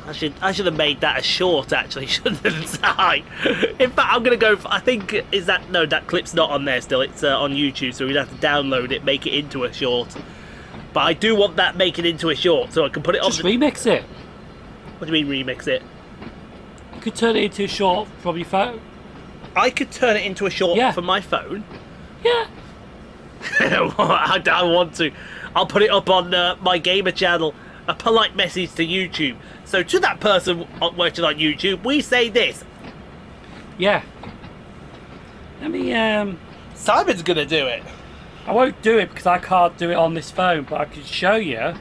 A: I should have made that a short, actually, shouldn't I? In fact, I'm gonna go. I think that clip's not on there still. It's on YouTube, so we'd have to download it, make it into a short. But I do want that make it into a short, so I can put it on.
B: Just remix it.
A: What do you mean remix it?
B: You could turn it into a short from your phone.
A: I could turn it into a short from my phone.
B: Yeah.
A: I don't want to. I'll put it up on my gamer channel. A polite message to YouTube. So to that person watching on YouTube, we say this.
B: Yeah. Let me,
A: Simon's gonna do it.
B: I won't do it because I can't do it on this phone, but I can show you.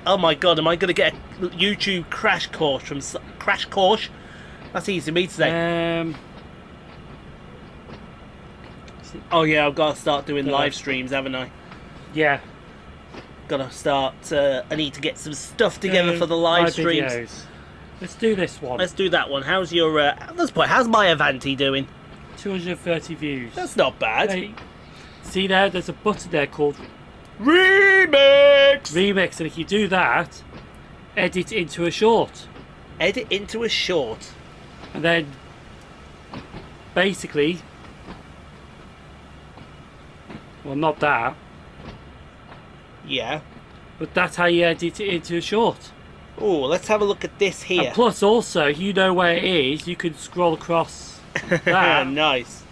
A: Oh my god, am I gonna get a YouTube crash course from Crash Course? That's easy for me to say. Oh yeah, I've got to start doing live streams, haven't I?
B: Yeah.
A: Gotta start. I need to get some stuff together for the live streams.
B: Videos. Let's do this one.
A: Let's do that one. How's your? How's my Avanti doing?
B: 230 views.
A: That's not bad.
B: Hey, see there? There's a button there called
A: Remix.
B: Remix, and if you do that, edit into a short,
A: Edit into a short.
B: and then basically, well, not that,
A: Yeah.
B: but that's how you edit it into a short.
A: Oh, let's have a look at this here.
B: And plus, also, if you know where it is, you can scroll across that.
A: Nice.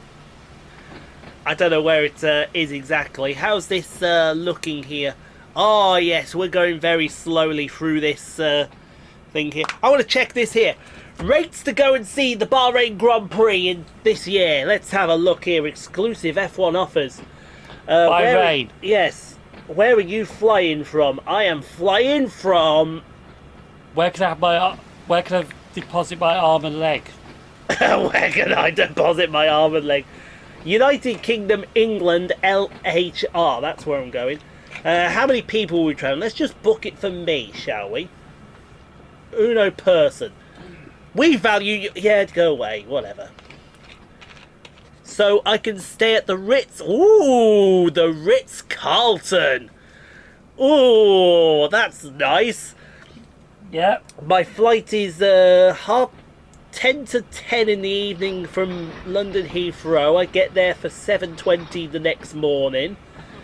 A: I don't know where it is exactly. How's this looking here? Oh yes, we're going very slowly through this thing here. I want to check this here. Rates to go and see the Bahrain Grand Prix in this year. Let's have a look here. Exclusive F1 offers.
B: Bahrain.
A: Yes. Where are you flying from? I am flying from.
B: Where can I deposit my arm and leg?
A: Where can I deposit my arm and leg? United Kingdom, England, LHR. That's where I'm going. How many people will we travel? Let's just book it for me, shall we? Uno person. We value you. Yeah, go away. Whatever. So I can stay at the Ritz. Ooh, the Ritz-Carlton. Ooh, that's nice.
B: Yeah.
A: My flight is 10 to 10 in the evening from London Heathrow. I get there for 7:20 the next morning.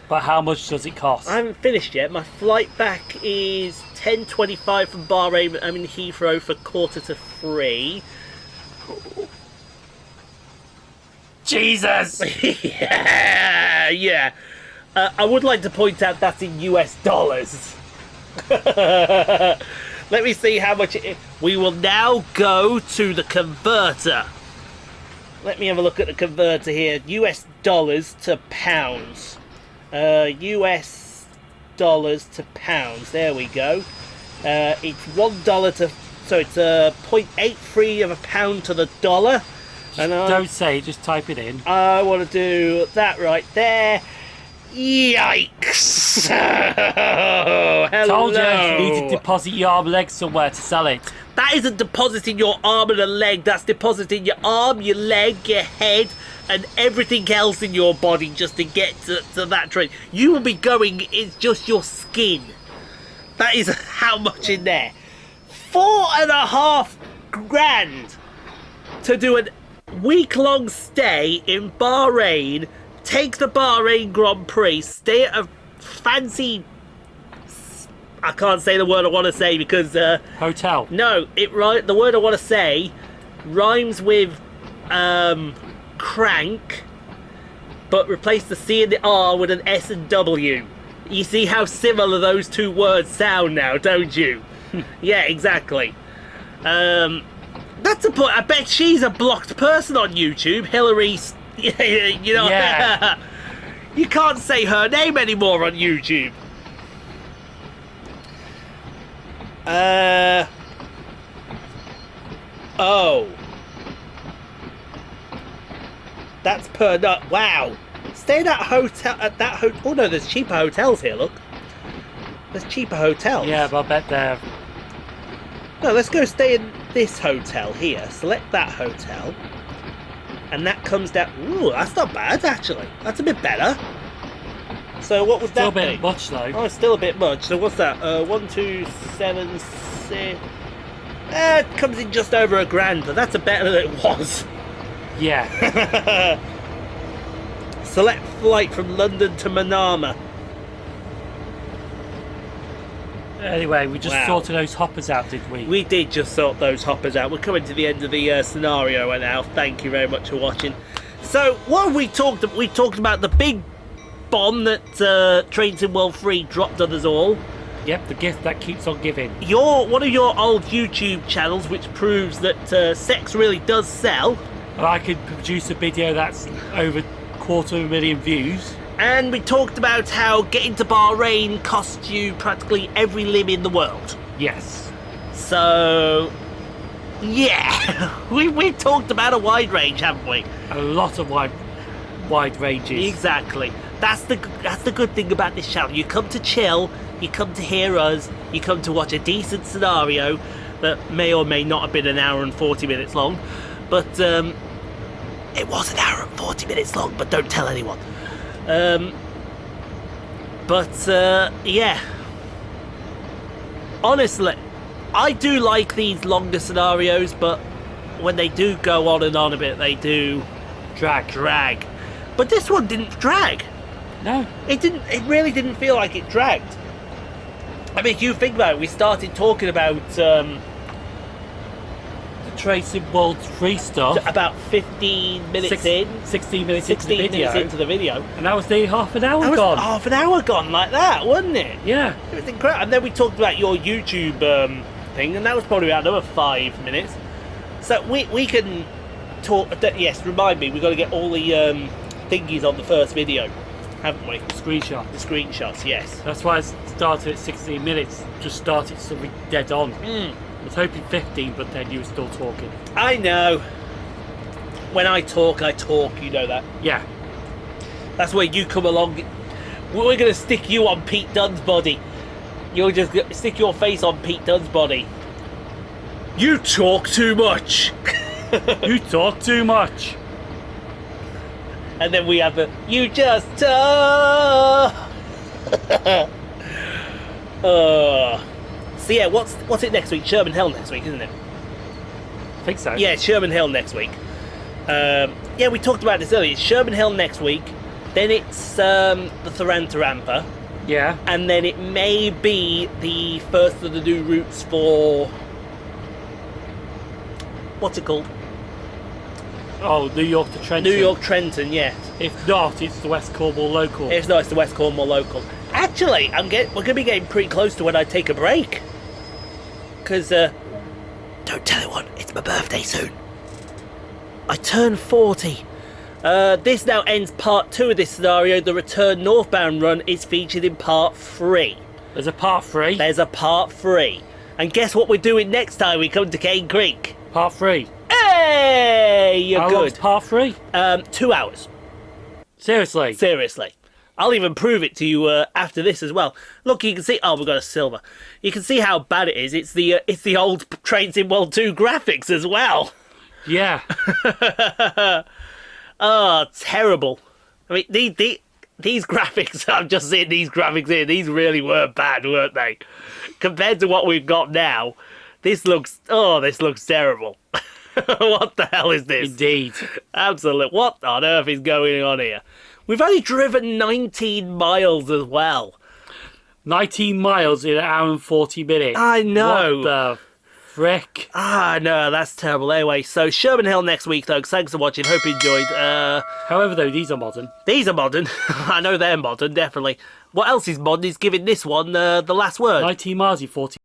B: But how much does it cost?
A: I haven't finished yet. My flight back is 10:25 from Bahrain. I'm in Heathrow for 2:45.
B: Jesus!
A: Yeah. I would like to point out that's in US dollars. Let me see how much it is. We will now go to the converter. Let me have a look at the converter here. US dollars to pounds. US dollars to pounds. There we go. It's $1 to... So it's 0.83 of a pound to the dollar. And
B: Don't say it, just type it in.
A: I want to do that right there. Yikes! Oh, hello.
B: Told you, you need to deposit your arm and leg somewhere to sell it.
A: That isn't depositing your arm and a leg. That's depositing your arm, your leg, your head, and everything else in your body just to get to that train. You will be going, it's just your skin. That is how much in there. 4.5 grand to do a week-long stay in Bahrain. Take the Bahrain Grand Prix, stay at a fancy... I can't say the word I want to say because...
B: Hotel.
A: No, the word I want to say rhymes with crank, but replace the C and the R with an S and W. You see how similar those two words sound now, don't you? Yeah, exactly. That's a point. I bet she's a blocked person on YouTube, Hillary... you know,
B: yeah.
A: You can't say her name anymore on YouTube. Oh. That's per night. Wow. Stay at that hotel. Oh no, there's cheaper hotels here. Look. There's cheaper hotels.
B: Yeah, but I bet they're...
A: No, let's go stay in this hotel here. Select that hotel. And that comes down... Ooh, that's not bad, actually. That's a bit better. So what would
B: Still
A: that be?
B: a bit much, though.
A: Oh, it's still a bit much. So what's that? 1, 2, 7, 6... it comes in just over £1,000, but that's better than it was.
B: Yeah.
A: Select flight from London to Manama.
B: Anyway, we just sorted those hoppers out, did we?
A: We did just sort those hoppers out. We're coming to the end of the scenario now. Thank you very much for watching. So, what have we talked about? We talked about the big bomb that Trains in World 3 dropped on us all.
B: Yep, the gift that keeps on giving.
A: One of your old YouTube channels, which proves that sex really does sell.
B: And I could produce a video that's over 250,000 views.
A: And we talked about how getting to Bahrain costs you practically every limb in the world.
B: Yes.
A: So, yeah, we've talked about a wide range, haven't we?
B: A lot of wide ranges.
A: Exactly. That's the good thing about this channel. You come to chill, you come to hear us, you come to watch a decent scenario that may or may not have been an hour and 40 minutes long, but it was an hour and 40 minutes long, but don't tell anyone. Yeah. Honestly, I do like these longer scenarios, but when they do go on and on a bit, they do drag. But this one didn't drag.
B: No.
A: It didn't. It really didn't feel like it dragged. I mean, if you think about it, we started talking about
B: The Tracing World 3 stuff.
A: about 15 minutes in.
B: 16 minutes
A: 16
B: into the video.
A: minutes into the video.
B: And that was nearly half an hour
A: That was
B: gone.
A: half an hour gone like that, wasn't it?
B: Yeah.
A: It was incredible. And then we talked about your YouTube thing, and that was probably about another 5 minutes. So we can talk. Yes, remind me, we've got to get all the thingies on the first video, haven't we?
B: Screenshot.
A: The screenshots, yes.
B: That's why I started at 16 minutes. Just started something dead on. I was hoping 15, but then you were still talking.
A: I know. When I talk, you know that.
B: Yeah.
A: That's where you come along. We're going to stick you on Pete Dunne's body. You'll just stick your face on Pete Dunne's body. You talk too much.
B: You talk too much.
A: And then we have the you just talk. So yeah, what's it next week? Sherman Hill next week, isn't it?
B: I think so.
A: Yeah, Sherman Hill next week. Yeah, we talked about this earlier. It's Sherman Hill next week. Then it's the Tharantarampa.
B: Yeah.
A: And then it may be the first of the new routes for... What's it called?
B: Oh, New York to Trenton.
A: New York Trenton, yes.
B: If not, it's the West Cornwall local.
A: If not, it's the West Cornwall local. Actually, we're going to be getting pretty close to when I take a break. Because, don't tell anyone, it's my birthday soon. I turn 40. This now ends part 2 of this scenario. The return northbound run is featured in part 3.
B: There's a part 3.
A: There's a part 3. And guess what we're doing next time we come to Cane Creek?
B: Part 3.
A: Hey, you're
B: How
A: good.
B: long's part 3?
A: 2 hours.
B: Seriously.
A: Seriously. I'll even prove it to you after this as well. Look, you can see... Oh, we've got a silver. You can see how bad it is. It's the old Trains in World 2 graphics as well.
B: Yeah.
A: Oh, terrible. I mean, these graphics, I'm just seeing these graphics here, these really were bad, weren't they? Compared to what we've got now, this looks terrible. What the hell is this?
B: Indeed.
A: Absolutely. What on earth is going on here? We've only driven 19 miles as well.
B: 19 miles in an hour and 40 minutes.
A: I know.
B: What the frick?
A: Ah, no, that's terrible. Anyway, so Sherman Hill next week, folks. Thanks for watching. Hope you enjoyed.
B: However, though, these are modern.
A: These are modern. I know they're modern, definitely. What else is modern is giving this one the last word.
B: 19 miles in 40